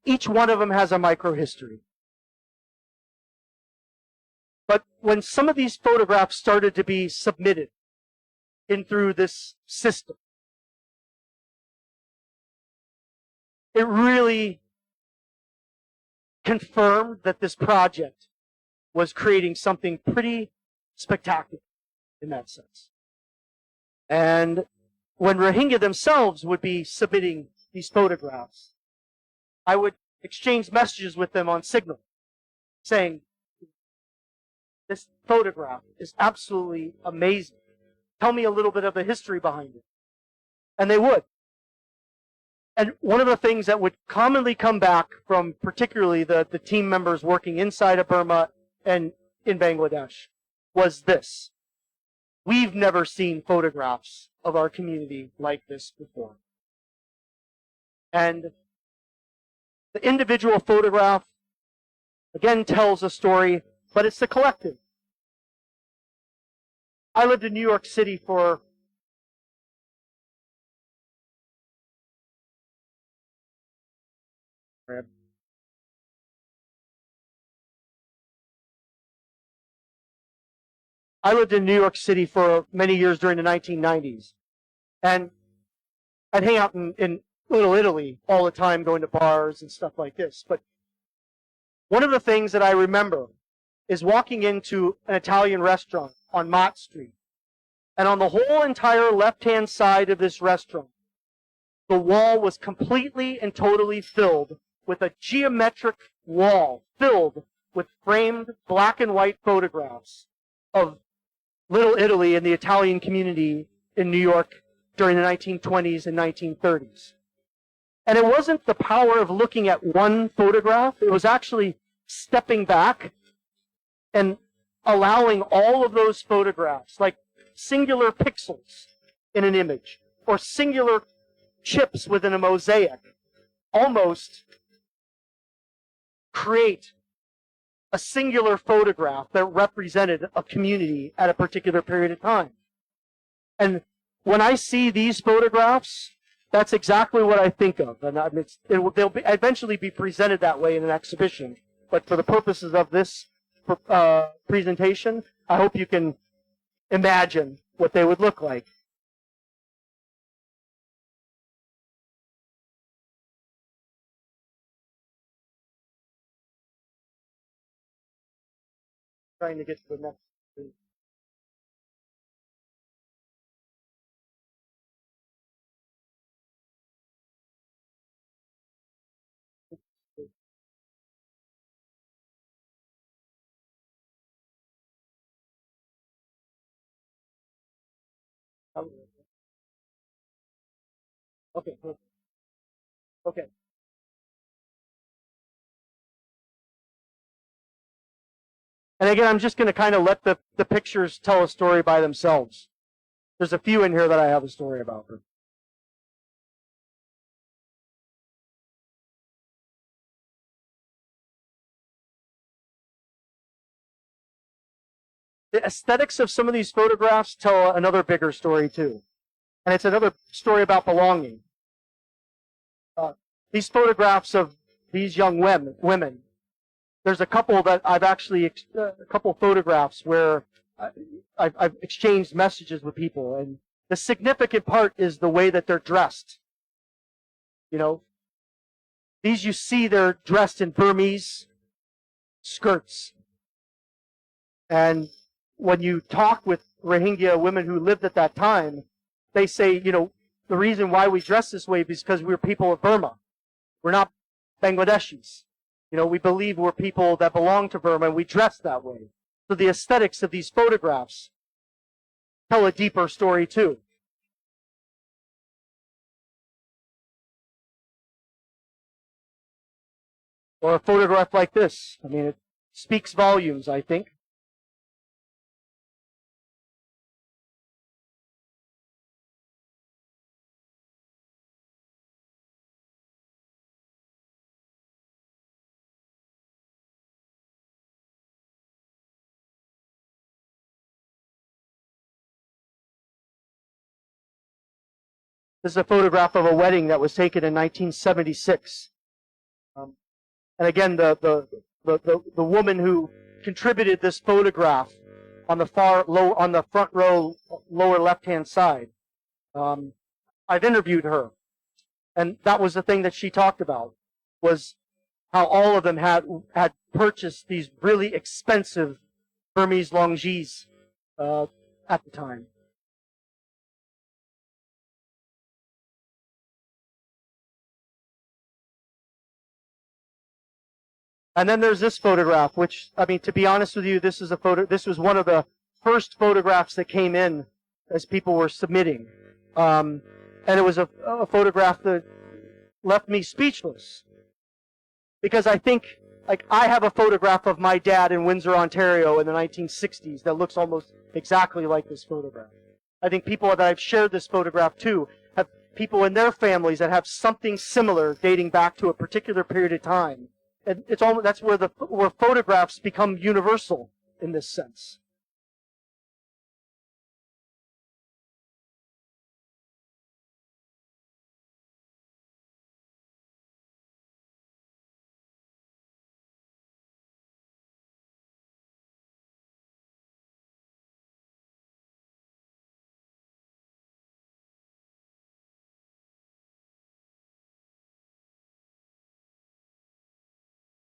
each one of them has a microhistory. But when some of these photographs started to be submitted in through this system, it really confirmed that this project was creating something pretty spectacular in that sense. And when Rohingya themselves would be submitting these photographs, I would exchange messages with them on Signal saying, this photograph is absolutely amazing. Tell me a little bit of the history behind it. And they would. And one of the things that would commonly come back from particularly the team members working inside of Burma and in Bangladesh was this. We've never seen photographs of our community like this before. And the individual photograph, again, tells a story, but it's the collective. I lived in New York City for many years during the 1990s. And I'd hang out in Little Italy all the time, going to bars and stuff like this. But one of the things that I remember is walking into an Italian restaurant on Mott Street. And on the whole entire left-hand side of this restaurant, the wall was completely and totally filled with a geometric wall filled with framed black and white photographs of Little Italy and the Italian community in New York during the 1920s and 1930s. And it wasn't the power of looking at one photograph. It was actually stepping back and allowing all of those photographs, like singular pixels in an image, or singular chips within a mosaic, almost create a singular photograph that represented a community at a particular period of time. And when I see these photographs, that's exactly what I think of. And they'll eventually be presented that way in an exhibition. But for the purposes of this presentation, I hope you can imagine what they would look like. Trying to get to the next screen. Okay. Okay. And again, I'm just going to kind of let the pictures tell a story by themselves. There's a few in here that I have a story about. The aesthetics of some of these photographs tell another bigger story too. And it's another story about belonging. These photographs of these young women, there's a couple that I've actually, a couple photographs where I've exchanged messages with people, and the significant part is the way that they're dressed. You know, these you see they're dressed in Burmese skirts. And when you talk with Rohingya women who lived at that time, they say, you know, the reason why we dress this way is because we're people of Burma. We're not Bangladeshis. You know, we believe we're people that belong to Burma, and we dress that way. So the aesthetics of these photographs tell a deeper story too. Or a photograph like this. I mean, it speaks volumes, I think. This is a photograph of a wedding that was taken in 1976. And again, the woman who contributed this photograph on the front row, lower left-hand side, I've interviewed her, and that was the thing that she talked about, was how all of them had purchased these really expensive Burmese longis at the time. And then there's this photograph, which, I mean, to be honest with you, this was one of the first photographs that came in as people were submitting. And it was a photograph that left me speechless. Because I think, like, I have a photograph of my dad in Windsor, Ontario in the 1960s that looks almost exactly like this photograph. I think people that I've shared this photograph to have people in their families that have something similar dating back to a particular period of time. And it's almost, that's where where photographs become universal in this sense.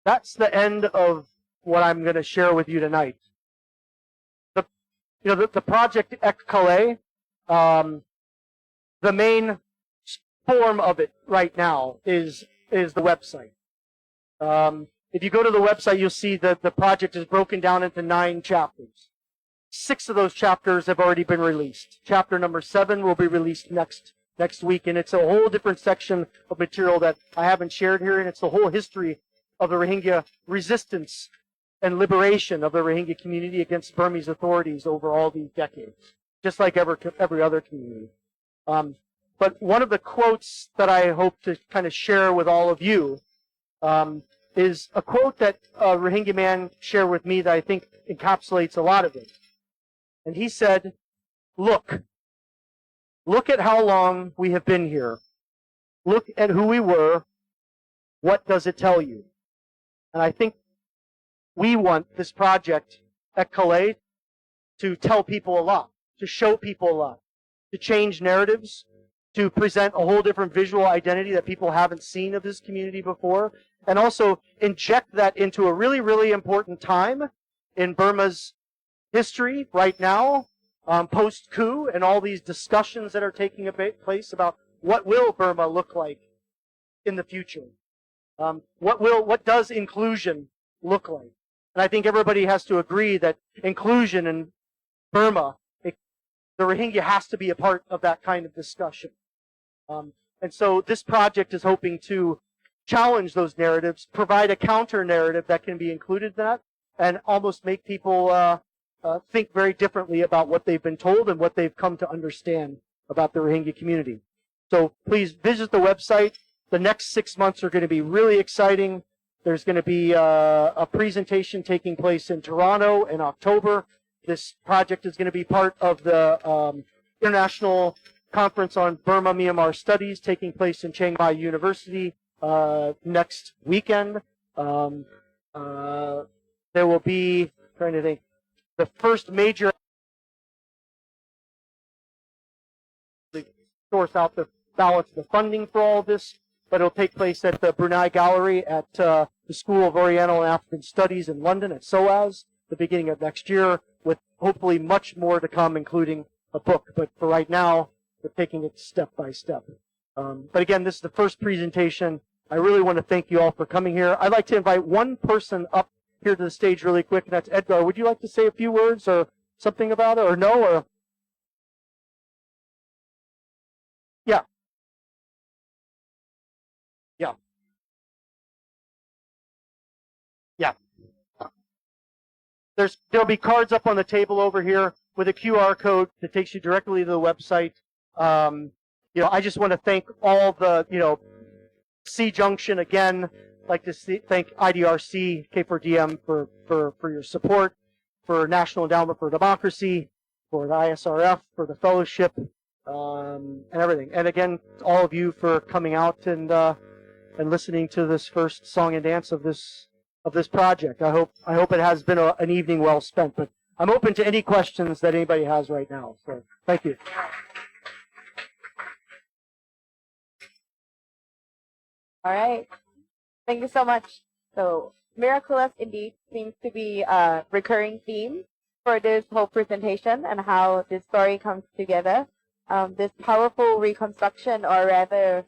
That's the end of what I'm going to share with you tonight. The project Khaale, the main form of it right now is the website. If you go to the website, you'll see that the project is broken down into 9 chapters. 6 of those chapters have already been released. Chapter number 7 will be released next week, and it's a whole different section of material that I haven't shared here, and it's the whole history of the Rohingya resistance and liberation of the Rohingya community against Burmese authorities over all these decades, just like every other community. But one of the quotes that I hope to kind of share with all of you is a quote that a Rohingya man shared with me that I think encapsulates a lot of it. And he said, look at how long we have been here. Look at who we were. What does it tell you? And I think we want this project at Khaale to tell people a lot, to show people a lot, to change narratives, to present a whole different visual identity that people haven't seen of this community before, and also inject that into a really, really important time in Burma's history right now, post-coup, and all these discussions that are taking place about what will Burma look like in the future. What does inclusion look like? And I think everybody has to agree that inclusion in Burma, the Rohingya has to be a part of that kind of discussion. And so this project is hoping to challenge those narratives, provide a counter narrative that can be included in that, and almost make people think very differently about what they've been told and what they've come to understand about the Rohingya community. So please visit the website. The next 6 months are going to be really exciting. There's going to be a presentation taking place in Toronto in October. This project is going to be part of the International Conference on Burma-Myanmar Studies taking place in Chiang Mai University next weekend. There will be, trying to think, the first major source out the balance of the funding for all of this, but it'll take place at the Brunei Gallery at the School of Oriental and African Studies in London at SOAS, the beginning of next year, with hopefully much more to come, including a book. But for right now, we're taking it step by step. But again, this is the first presentation. I really want to thank you all for coming here. I'd like to invite one person up here to the stage really quick, and that's Edgar. Would you like to say a few words or something about it, or no? Or yeah. Yeah. Yeah. There'll be cards up on the table over here with a QR code that takes you directly to the website. I just want to thank all the, C Junction again. I'd like to thank IDRC, K4DM for your support, for National Endowment for Democracy, for the ISRF, for the fellowship, and everything. And again, all of you for coming out and listening to this first song and dance of this project. I hope it has been an evening well spent. But I'm open to any questions that anybody has right now. So thank you. All right. Thank you so much. So, miraculous indeed seems to be a recurring theme for this whole presentation and how this story comes together. This powerful reconstruction, or rather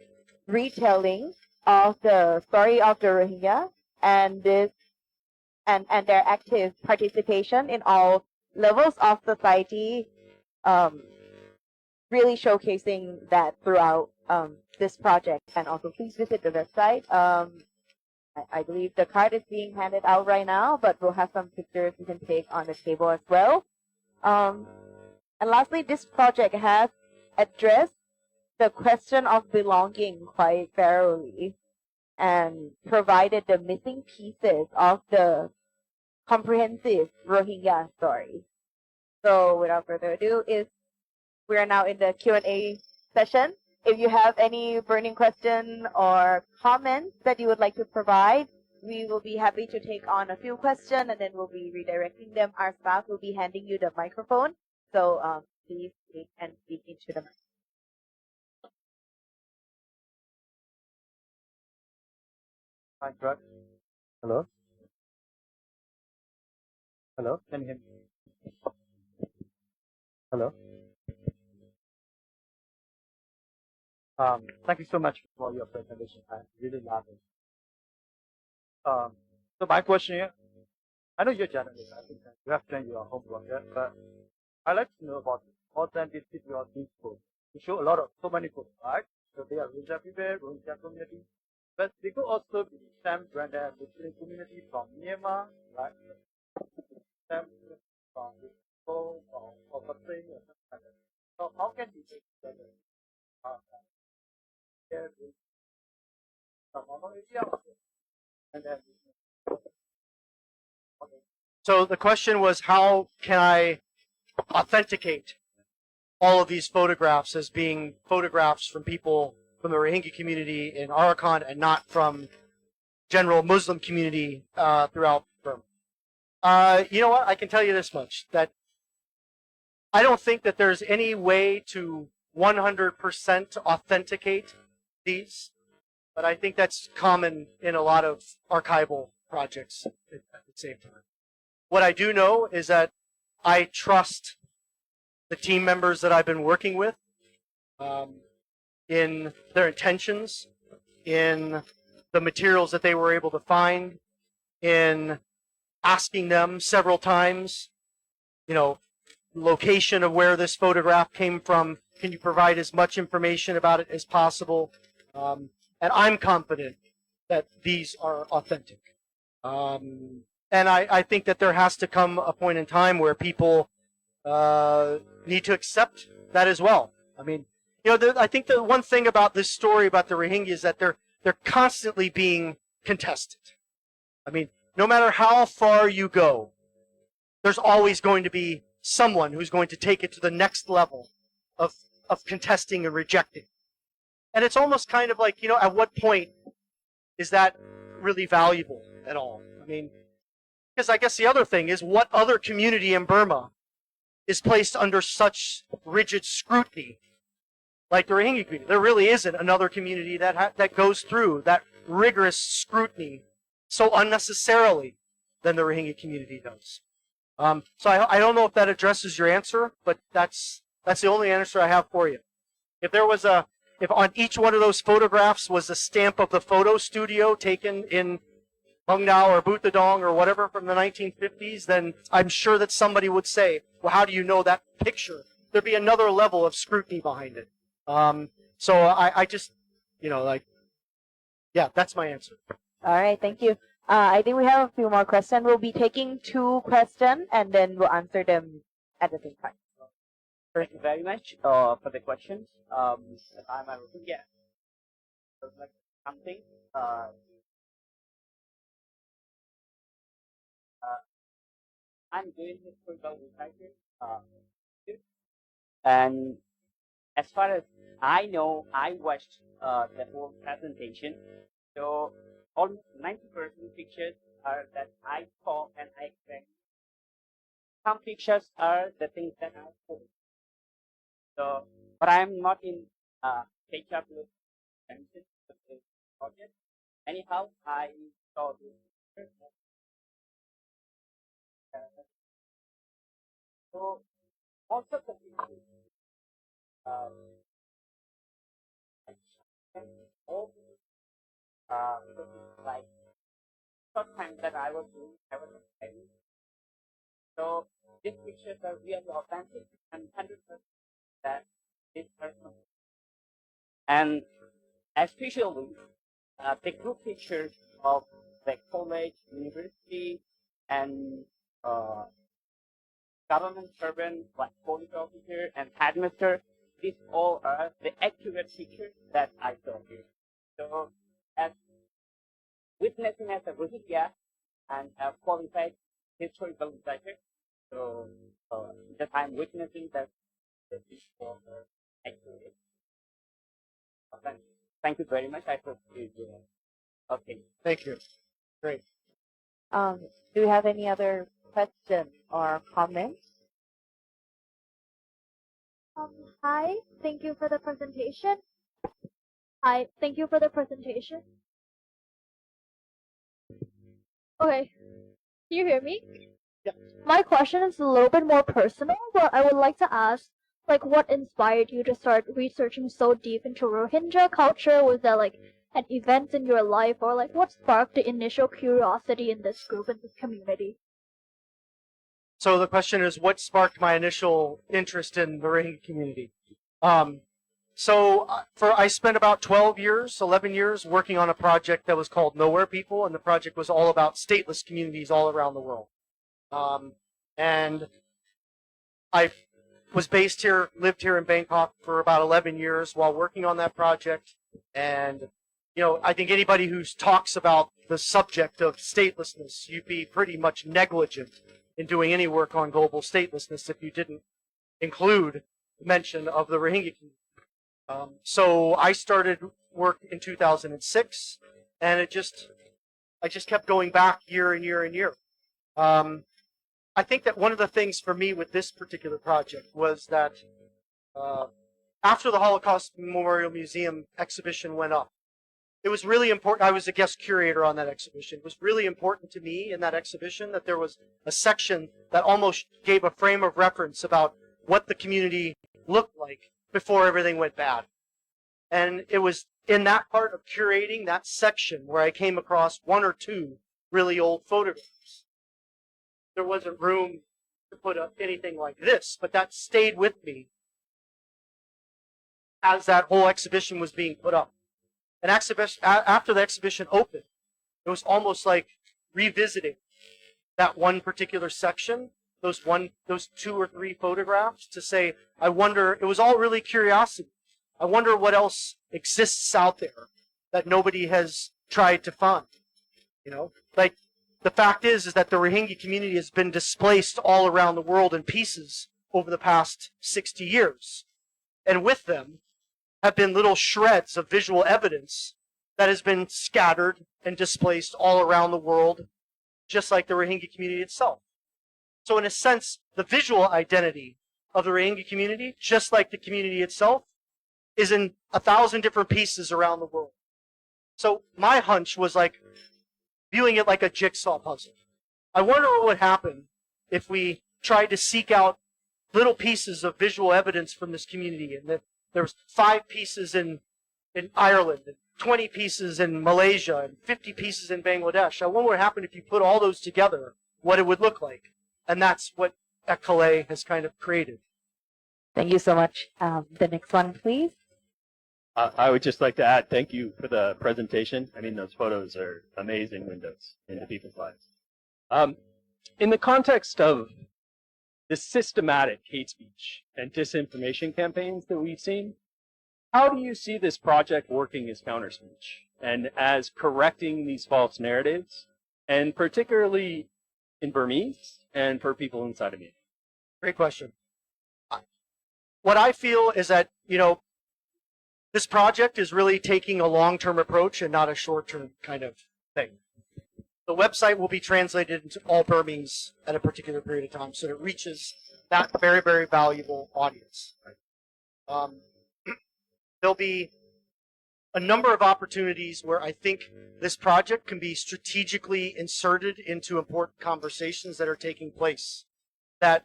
retelling, of the story of the Rohingya and their active participation in all levels of society, really showcasing that throughout this project. And also please visit the website. I believe the card is being handed out right now, but we'll have some pictures you can take on the table as well. And lastly, this project has addressed the question of belonging quite thoroughly and provided the missing pieces of the comprehensive Rohingya story. So without further ado, we are now in the Q&A session. If you have any burning question or comments that you would like to provide, we will be happy to take on a few questions and then we'll be redirecting them. Our staff will be handing you the microphone. So please speak and speak into the mic. Hi, Greg. Hello? Hello? Can you hear me? Hello? Thank you so much for your presentation. I really love it. So my question here, I know you're a journalist. I think you have done your homework, yeah? But I'd like to know about the authenticity of these books. You show so many books, right? So they are Rohingya people, Rohingya community. But they could also be stem branded Muslim community from Myanmar, right? Stem from or something or something like that. So how can we take together? So the question was, how can I authenticate all of these photographs as being photographs from people from the Rohingya community in Arakan and not from general Muslim community throughout Burma? You know what? I can tell you this much, that I don't think that there's any way to 100% authenticate these, but I think that's common in a lot of archival projects at the same time. What I do know is that I trust the team members that I've been working with in their intentions, in the materials that they were able to find, in asking them several times, location of where this photograph came from. Can you provide as much information about it as possible? And I'm confident that these are authentic. And I think that there has to come a point in time where people need to accept that as well. I mean, I think the one thing about this story about the Rohingya is that they're constantly being contested. I mean, no matter how far you go, there's always going to be someone who's going to take it to the next level of contesting and rejecting. And it's almost kind of like, at what point is that really valuable at all? I mean, because I guess the other thing is, what other community in Burma is placed under such rigid scrutiny like the Rohingya community? There really isn't another community that goes through that rigorous scrutiny so unnecessarily than the Rohingya community does. So I don't know if that addresses your answer, but that's the only answer I have for you. If on each one of those photographs was a stamp of the photo studio taken in Mungdao or Butadong or whatever from the 1950s, then I'm sure that somebody would say, well, how do you know that picture? There'd be another level of scrutiny behind it. So I just, yeah, that's my answer. All right, thank you. I think we have a few more questions. We'll be taking 2 questions and then we'll answer them at the same time. Thank you very much for the questions. I'm a Rohingya. Like something. I'm doing historical research. And as far as I know, I watched the whole presentation. So almost 90% pictures are that I saw and I experienced. Some pictures are the things that I saw. So, but I am not in catch up with the project. Anyhow, I saw this picture. So most of the pictures like short time that I was doing, I was studying. So these pictures are really authentic and 100% that this person. And especially the group pictures of the college, university, and government servants like police officer and headmaster. These all are the accurate pictures that I saw here. So as witnessing as a Rohingya and a qualified historical researcher, so that I'm witnessing that the people are accurate. Thank you very much. I hope you do. Okay. Thank you. Great. Do you have any other questions or comments? Hi, thank you for the presentation. Hi, thank you for the presentation. Okay, can you hear me? Yeah. My question is a little bit more personal, but I would like to ask, what inspired you to start researching so deep into Rohingya culture? Was there an event in your life, or what sparked the initial curiosity in this group, in this community? So the question is, what sparked my initial interest in the Rohingya community? I spent about 11 years working on a project that was called Nowhere People, and the project was all about stateless communities all around the world. And I was lived here in Bangkok for about 11 years while working on that project. And, I think anybody who talks about the subject of statelessness, you'd be pretty much negligent in doing any work on global statelessness if you didn't include mention of the Rohingya community. So I started work in 2006, and I just kept going back year and year and year. I think that one of the things for me with this particular project was that after the Holocaust Memorial Museum exhibition went up, it was really important. I was a guest curator on that exhibition. It was really important to me in that exhibition that there was a section that almost gave a frame of reference about what the community looked like before everything went bad. And it was in that part of curating that section where I came across 1 or 2 really old photographs. There wasn't room to put up anything like this, but that stayed with me as that whole exhibition was being put up. And after the exhibition opened, it was almost like revisiting that one particular section, those 2 or 3 photographs, to say, I wonder, it was all really curiosity. I wonder what else exists out there that nobody has tried to find. You know, like the fact is that the Rohingya community has been displaced all around the world in pieces over the past 60 years. And with them have been little shreds of visual evidence that has been scattered and displaced all around the world, just like the Rohingya community itself. So in a sense, the visual identity of the Rohingya community, just like the community itself, is in 1,000 different pieces around the world. So my hunch was like viewing it like a jigsaw puzzle. I wonder what would happen if we tried to seek out little pieces of visual evidence from this community, and that there was 5 pieces in Ireland, and 20 pieces in Malaysia, and 50 pieces in Bangladesh. I wonder what would happen if you put all those together, what it would look like. And that's what Khaale has kind of created. Thank you so much. The next one, please. I would just like to add thank you for the presentation. I mean, those photos are amazing windows into people's lives. In the context of the systematic hate speech and disinformation campaigns that we've seen, how do you see this project working as counter speech and as correcting these false narratives, and particularly in Burmese and for people inside of me? Great question. What I feel is that, you know, this project is really taking a long-term approach and not a short-term kind of thing. The website will be translated into all Burmese at a particular period of time, so it reaches that very, very valuable audience. There'll be a number of opportunities where I think this project can be strategically inserted into important conversations that are taking place that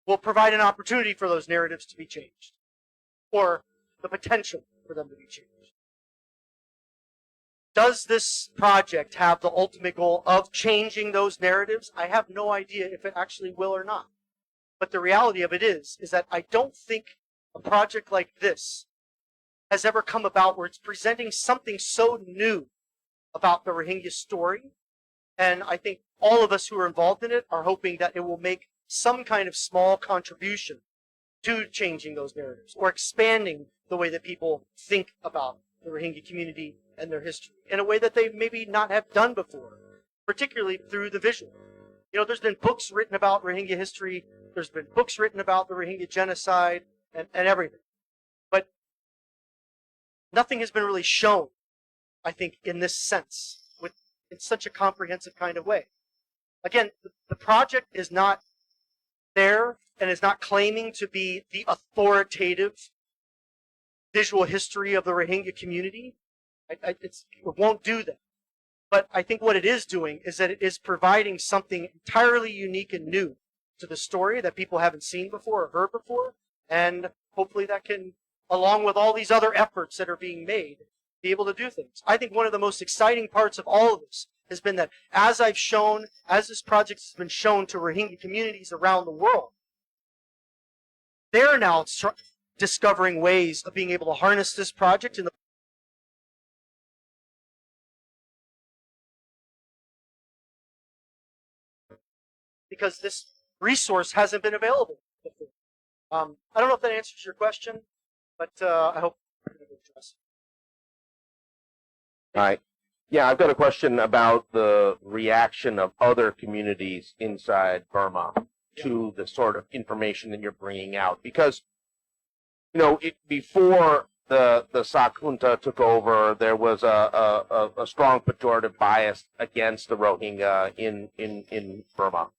will provide an opportunity for those narratives to be changed, or the potential for them to be changed. Does this project have the ultimate goal of changing those narratives? I have no idea if it actually will or not. But the reality of it is that I don't think a project like this has ever come about where it's presenting something so new about the Rohingya story. And I think all of us who are involved in it are hoping that it will make some kind of small contribution to changing those narratives or expanding the way that people think about the Rohingya community and their history in a way that they maybe not have done before, particularly through the visual. You know, there's been books written about Rohingya history. There's been books written about the Rohingya genocide and everything. But nothing has been really shown, I think, in this sense, in such a comprehensive kind of way. Again, the project is not there and is not claiming to be the authoritative visual history of the Rohingya community. It won't do that. But I think what it is doing is that it is providing something entirely unique and new to the story that people haven't seen before or heard before. And hopefully that can, along with all these other efforts that are being made, be able to do things. I think one of the most exciting parts of all of this has been that as this project has been shown to Rohingya communities around the world, they're now discovering ways of being able to harness this project in the because this resource hasn't been available before. I don't know if that answers your question, but I hope we're going to address it. Hi. Yeah, I've got a question about the reaction of other communities inside Burma to the sort of information that you're bringing out. Because, you know, before the SAC junta took over, there was a strong pejorative bias against the Rohingya in Burma.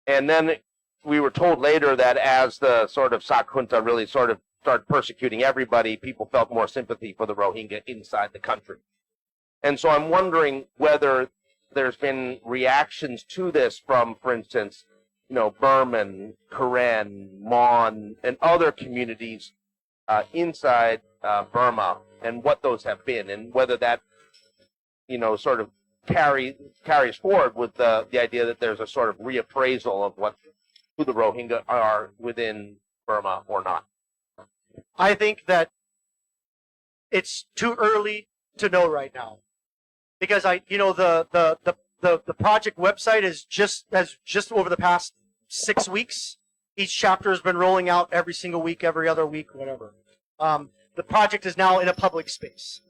And then we were told later that as the sort of SAC junta really sort of started persecuting everybody, people felt more sympathy for the Rohingya inside the country. And so I'm wondering whether there's been reactions to this from, for instance, you know, Burman, Karen, Mon, and other communities inside Burma, and what those have been, and whether that, you know, sort of carries forward with the idea that there's a sort of reappraisal of who the Rohingya are within Burma or not. I think that it's too early to know right now, because the the project website has just over the past 6 weeks. Each chapter has been rolling out every single week, every other week, whatever. The project is now in a public space.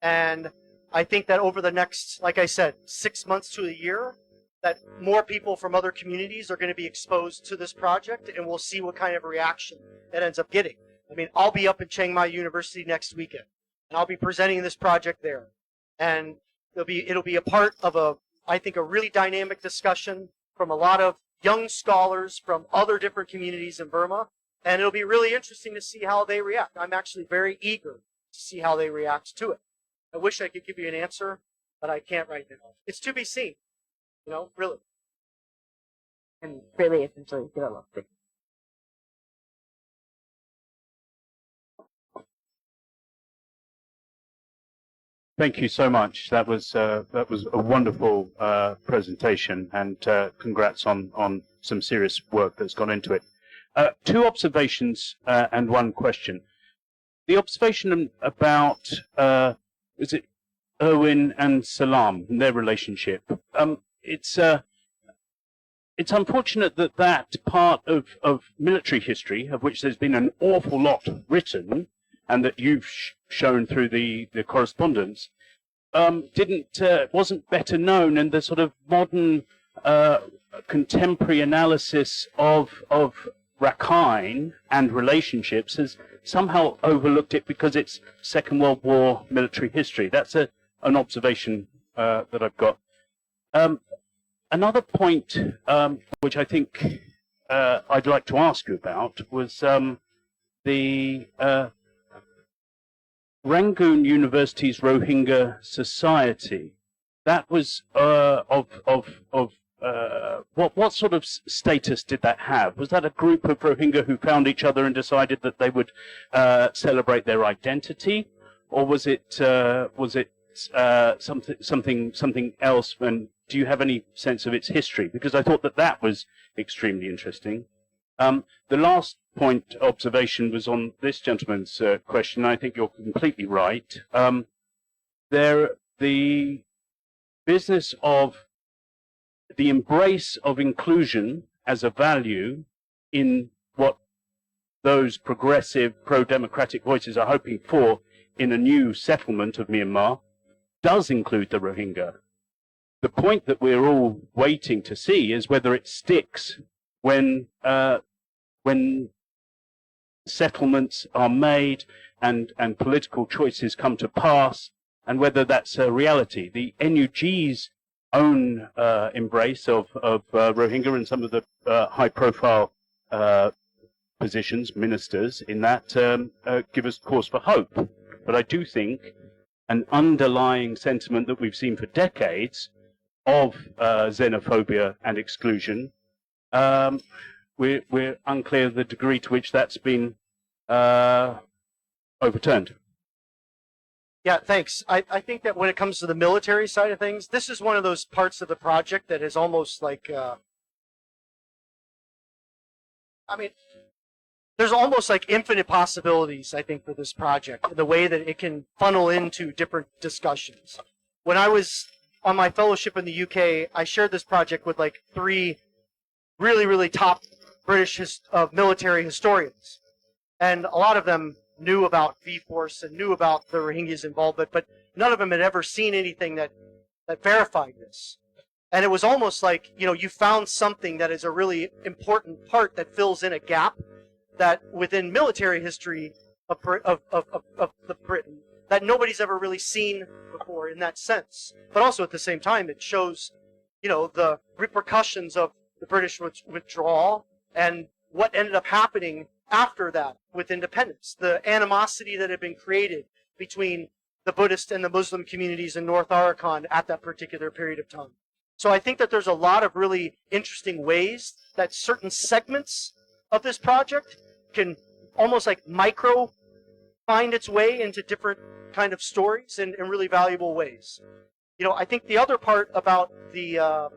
And I think that over the next, like I said, 6 months to a year, that more people from other communities are going to be exposed to this project, and we'll see what kind of reaction it ends up getting. I mean, I'll be up in Chiang Mai University next weekend, and I'll be presenting this project there. And it'll be a part of I think, a really dynamic discussion from a lot of young scholars from other different communities in Burma, and it'll be really interesting to see how they react. I'm actually very eager to see how they react to it. I wish I could give you an answer, but I can't right now. It's to be seen, really. And really, essentially, developed it. Thank you so much. That was a wonderful presentation, and congrats on some serious work that's gone into it. 2 observations and 1 question. The observation about is it Irwin and Salam and their relationship? It's unfortunate that part of military history, of which there's been an awful lot written, and that you've shown through the correspondence, wasn't better known, and the sort of modern contemporary analysis of Rakhine and relationships has somehow overlooked it because it's Second World War military history. That's an observation that I've got. Another point which I think I'd like to ask you about was the Rangoon University's Rohingya Society. That was what sort of status did that have? Was that a group of Rohingya who found each other and decided that they would celebrate their identity, or was it something else? And do you have any sense of its history? Because I thought that was extremely interesting. The last point observation was on this gentleman's question. I think you're completely right. The business of the embrace of inclusion as a value in what those progressive, pro-democratic voices are hoping for in a new settlement of Myanmar does include the Rohingya. The point that we're all waiting to see is whether it sticks when settlements are made and political choices come to pass, and whether that's a reality. The NUG's own embrace of Rohingya and some of the high-profile positions, ministers in that, give us cause for hope. But I do think an underlying sentiment that we've seen for decades of xenophobia and exclusion, we're unclear of the degree to which that's been overturned. Yeah, thanks. I think that when it comes to the military side of things, this is one of those parts of the project that is almost like, there's almost like infinite possibilities, I think, for this project, the way that it can funnel into different discussions. When I was on my fellowship in the UK, I shared this project with like 3 really, really top British military historians. And a lot of them knew about V-Force and knew about the Rohingya's involvement, but none of them had ever seen anything that verified this. And it was almost like, you found something that is a really important part that fills in a gap that within military history of the Britain that nobody's ever really seen before in that sense. But also at the same time, it shows, the repercussions of the British withdrawal and what ended up happening after that with independence, the animosity that had been created between the Buddhist and the Muslim communities in North Arakan at that particular period of time. So I think that there's a lot of really interesting ways that certain segments of this project can almost like micro find its way into different kind of stories in really valuable ways. I think the other part about the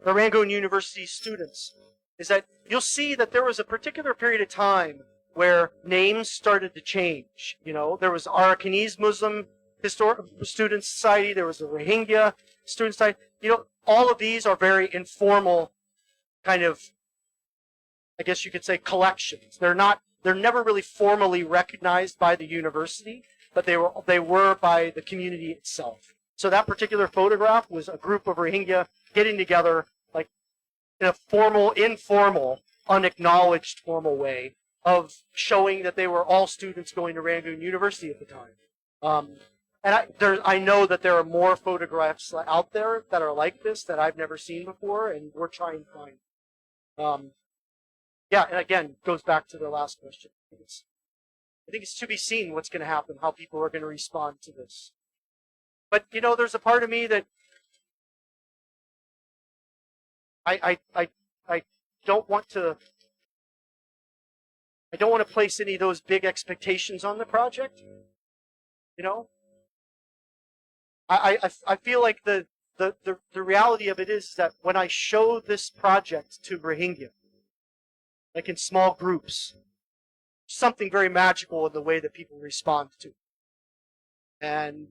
Rangoon University students is that you'll see that there was a particular period of time where names started to change. There was Arakanese Muslim Student Society. There was a Rohingya Student Society. You know, all of these are very informal kind of, I guess you could say, collections. They're never really formally recognized by the university, but they were by the community itself. So that particular photograph was a group of Rohingya getting together, like in a formal, informal, unacknowledged formal way of showing that they were all students going to Rangoon University at the time. And I know that there are more photographs out there that are like this that I've never seen before, and we're trying to find. Yeah, and again, goes back to the last question. I think it's to be seen what's going to happen, how people are going to respond to this. But, you know, there's a part of me that I don't want to place any of those big expectations on the project. You know, I feel like the reality of it is that when I show this project to Rohingya, like in small groups, something very magical in the way that people respond to it. And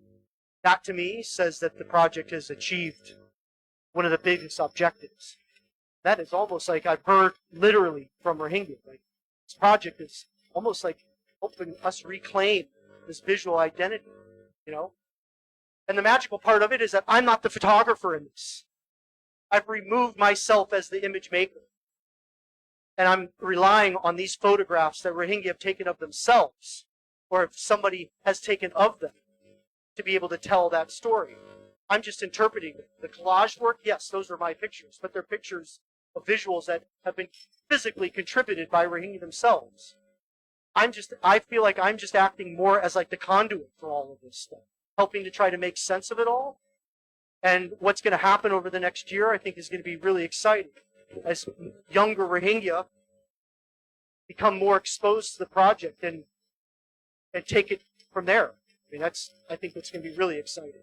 that to me says that the project has achieved one of the biggest objectives. That is almost like I've heard literally from Rohingya. Like, this project is almost like helping us reclaim this visual identity, you know? And the magical part of it is that I'm not the photographer in this. I've removed myself as the image maker. And I'm relying on these photographs that Rohingya have taken of themselves, or if somebody has taken of them, to be able to tell that story. I'm just interpreting it. The collage work, yes, those are my pictures, but they're pictures of visuals that have been physically contributed by Rohingya themselves. I feel like I'm just acting more as like the conduit for all of this stuff, helping to try to make sense of it all. And what's going to happen over the next year, I think, is going to be really exciting. As younger Rohingya become more exposed to the project and take it from there. I mean, I think that's going to be really exciting.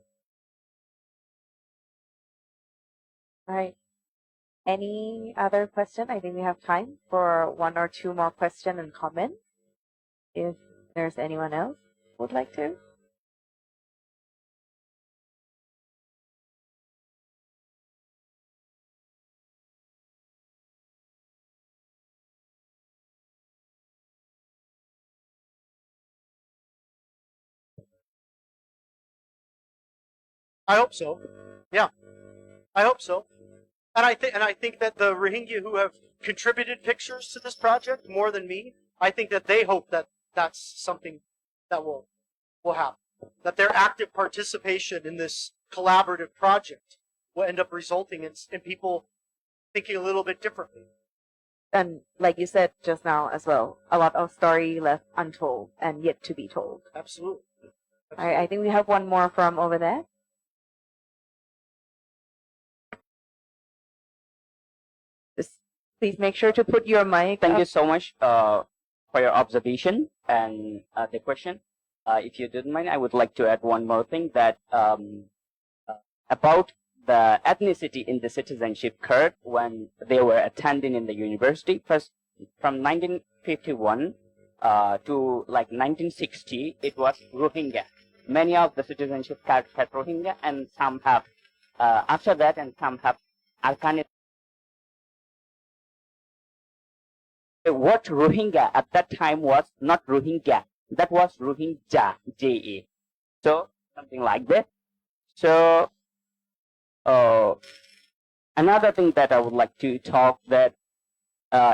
All right. Any other question? I think we have time for one or two more questions and comments. If there's anyone else who would like to. I hope so. Yeah, I hope so. And I think that the Rohingya who have contributed pictures to this project more than me, I think that they hope that that's something that will happen. That their active participation in this collaborative project will end up resulting in people thinking a little bit differently. And like you said just now as well, a lot of story left untold and yet to be told. Absolutely. All right, I think we have one more from over there. Just please make sure to put your mic Thank up. you so much for your observation and the question. If you didn't mind, I would like to add one more thing that about the ethnicity in the citizenship curve when they were attending in the university. First, from 1951 to like 1960, it was Rohingya. Many of the citizenship cards had Rohingya, and some have after that, and some have Afghanistan. What Rohingya at that time was not Rohingya, that was Rohingya, J-A. So something like that. So another thing that I would like to talk that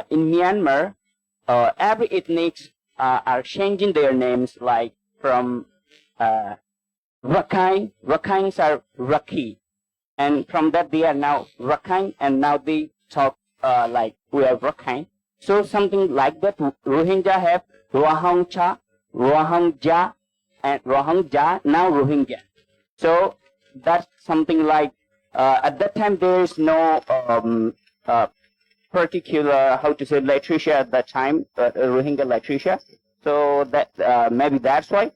in Myanmar, every ethnics are changing their names, like from Rakhine. Rakhines are Rakhi, and from that they are now Rakhine, and now they talk like we are Rakhine. So something like that. Rohingya have Rohingya, Rohingya, and Rohingya, now Rohingya. So that's something like at that time there is no particular, how to say, literature at that time, Rohingya literature. So that maybe that's why.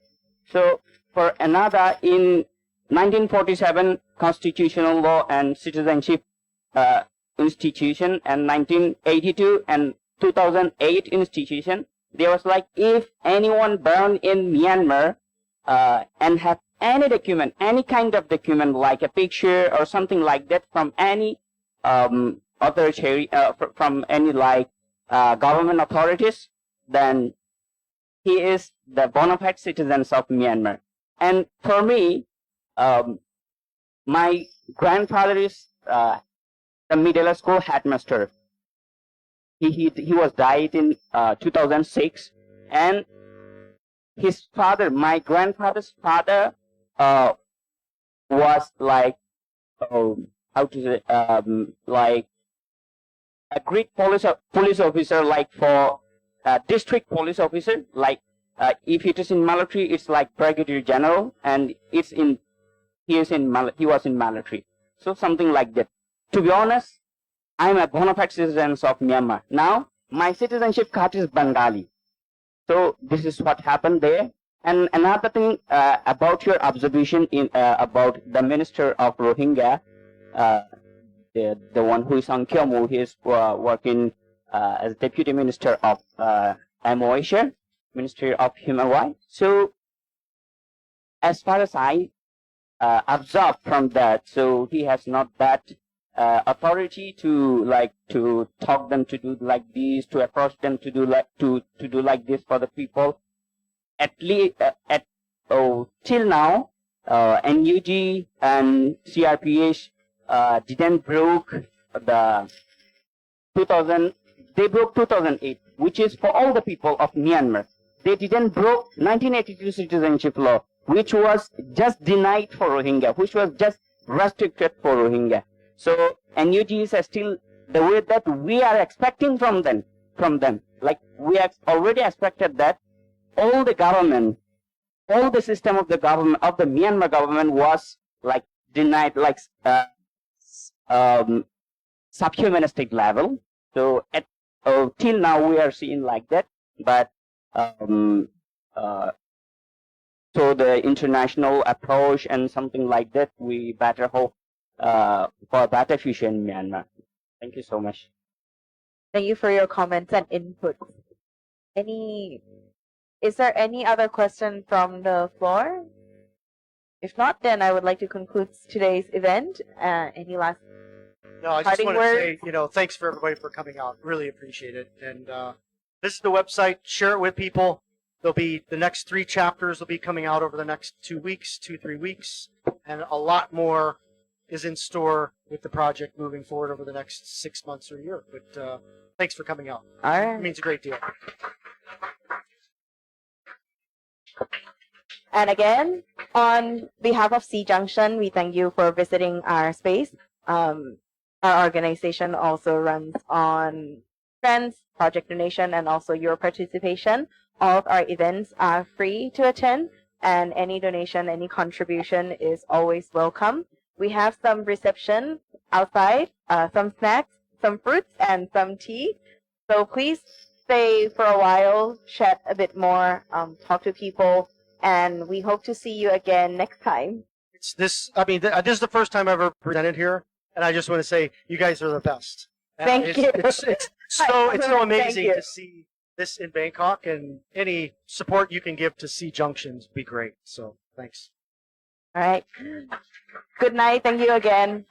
So for another, in 1947 constitutional law and citizenship institution, and 1982 and 2008 institution, there was like, if anyone born in Myanmar and have any document, any kind of document, like a picture or something like that, from any authority, from any like government authorities, then he is the bona fide citizens of Myanmar. And for me, my grandfather is the middle school headmaster. He was died in 2006, and his father, my grandfather's father, was like how to say, like a great police officer, like for district police officer. Like if it is in military, it's like brigadier general, and it's in he was in military. So something like that. To be honest, I'm a bona fide citizen of Myanmar. Now my citizenship card is Bengali. So this is what happened there. And another thing about your observation in about the minister of Rohingya, the one who is on Kyomu, he is working as deputy minister of MOH, Ministry of Human Rights. So as far as I observed from that, so he has not that authority to talk them to do like this, to approach them to do like this for the people. At least till now, NUG and CRPH didn't broke the 2000. They broke 2008, which is for all the people of Myanmar. They didn't broke 1982 citizenship law, which was just denied for Rohingya, which was just restricted for Rohingya. So NUGs are still the way that we are expecting from them. Like we have already expected that all the government, all the system of the government, of the Myanmar government was like denied, like subhumanistic level. So at till now we are seeing like that, but so the international approach and something like that, we better hope for a better future in Myanmar. Thank you so much. Thank you for your comments and input. Is there any other question from the floor? If not, then I would like to conclude today's event. Any last No, I just parting want to words? say, thanks for everybody for coming out. Really appreciate it. And visit the website, share it with people. There'll be the next 3 chapters will be coming out over the next 3 weeks, and a lot more is in store with the project moving forward over the next 6 months or a year. But thanks for coming out. All It right. means a great deal. And again, on behalf of C Junction, we thank you for visiting our space. Our organization also runs on trends, project donation, and also your participation. All of our events are free to attend, and any donation, any contribution is always welcome. We have some reception outside, some snacks, some fruits, and some tea. So please stay for a while, chat a bit more, talk to people, and we hope to see you again next time. This is the first time I've ever presented here, and I just want to say you guys are the best. And Thank you. It's so Thank amazing you. to see this in Bangkok, and any support you can give to C Junctions be great. So thanks. All right. Good night. Thank you again.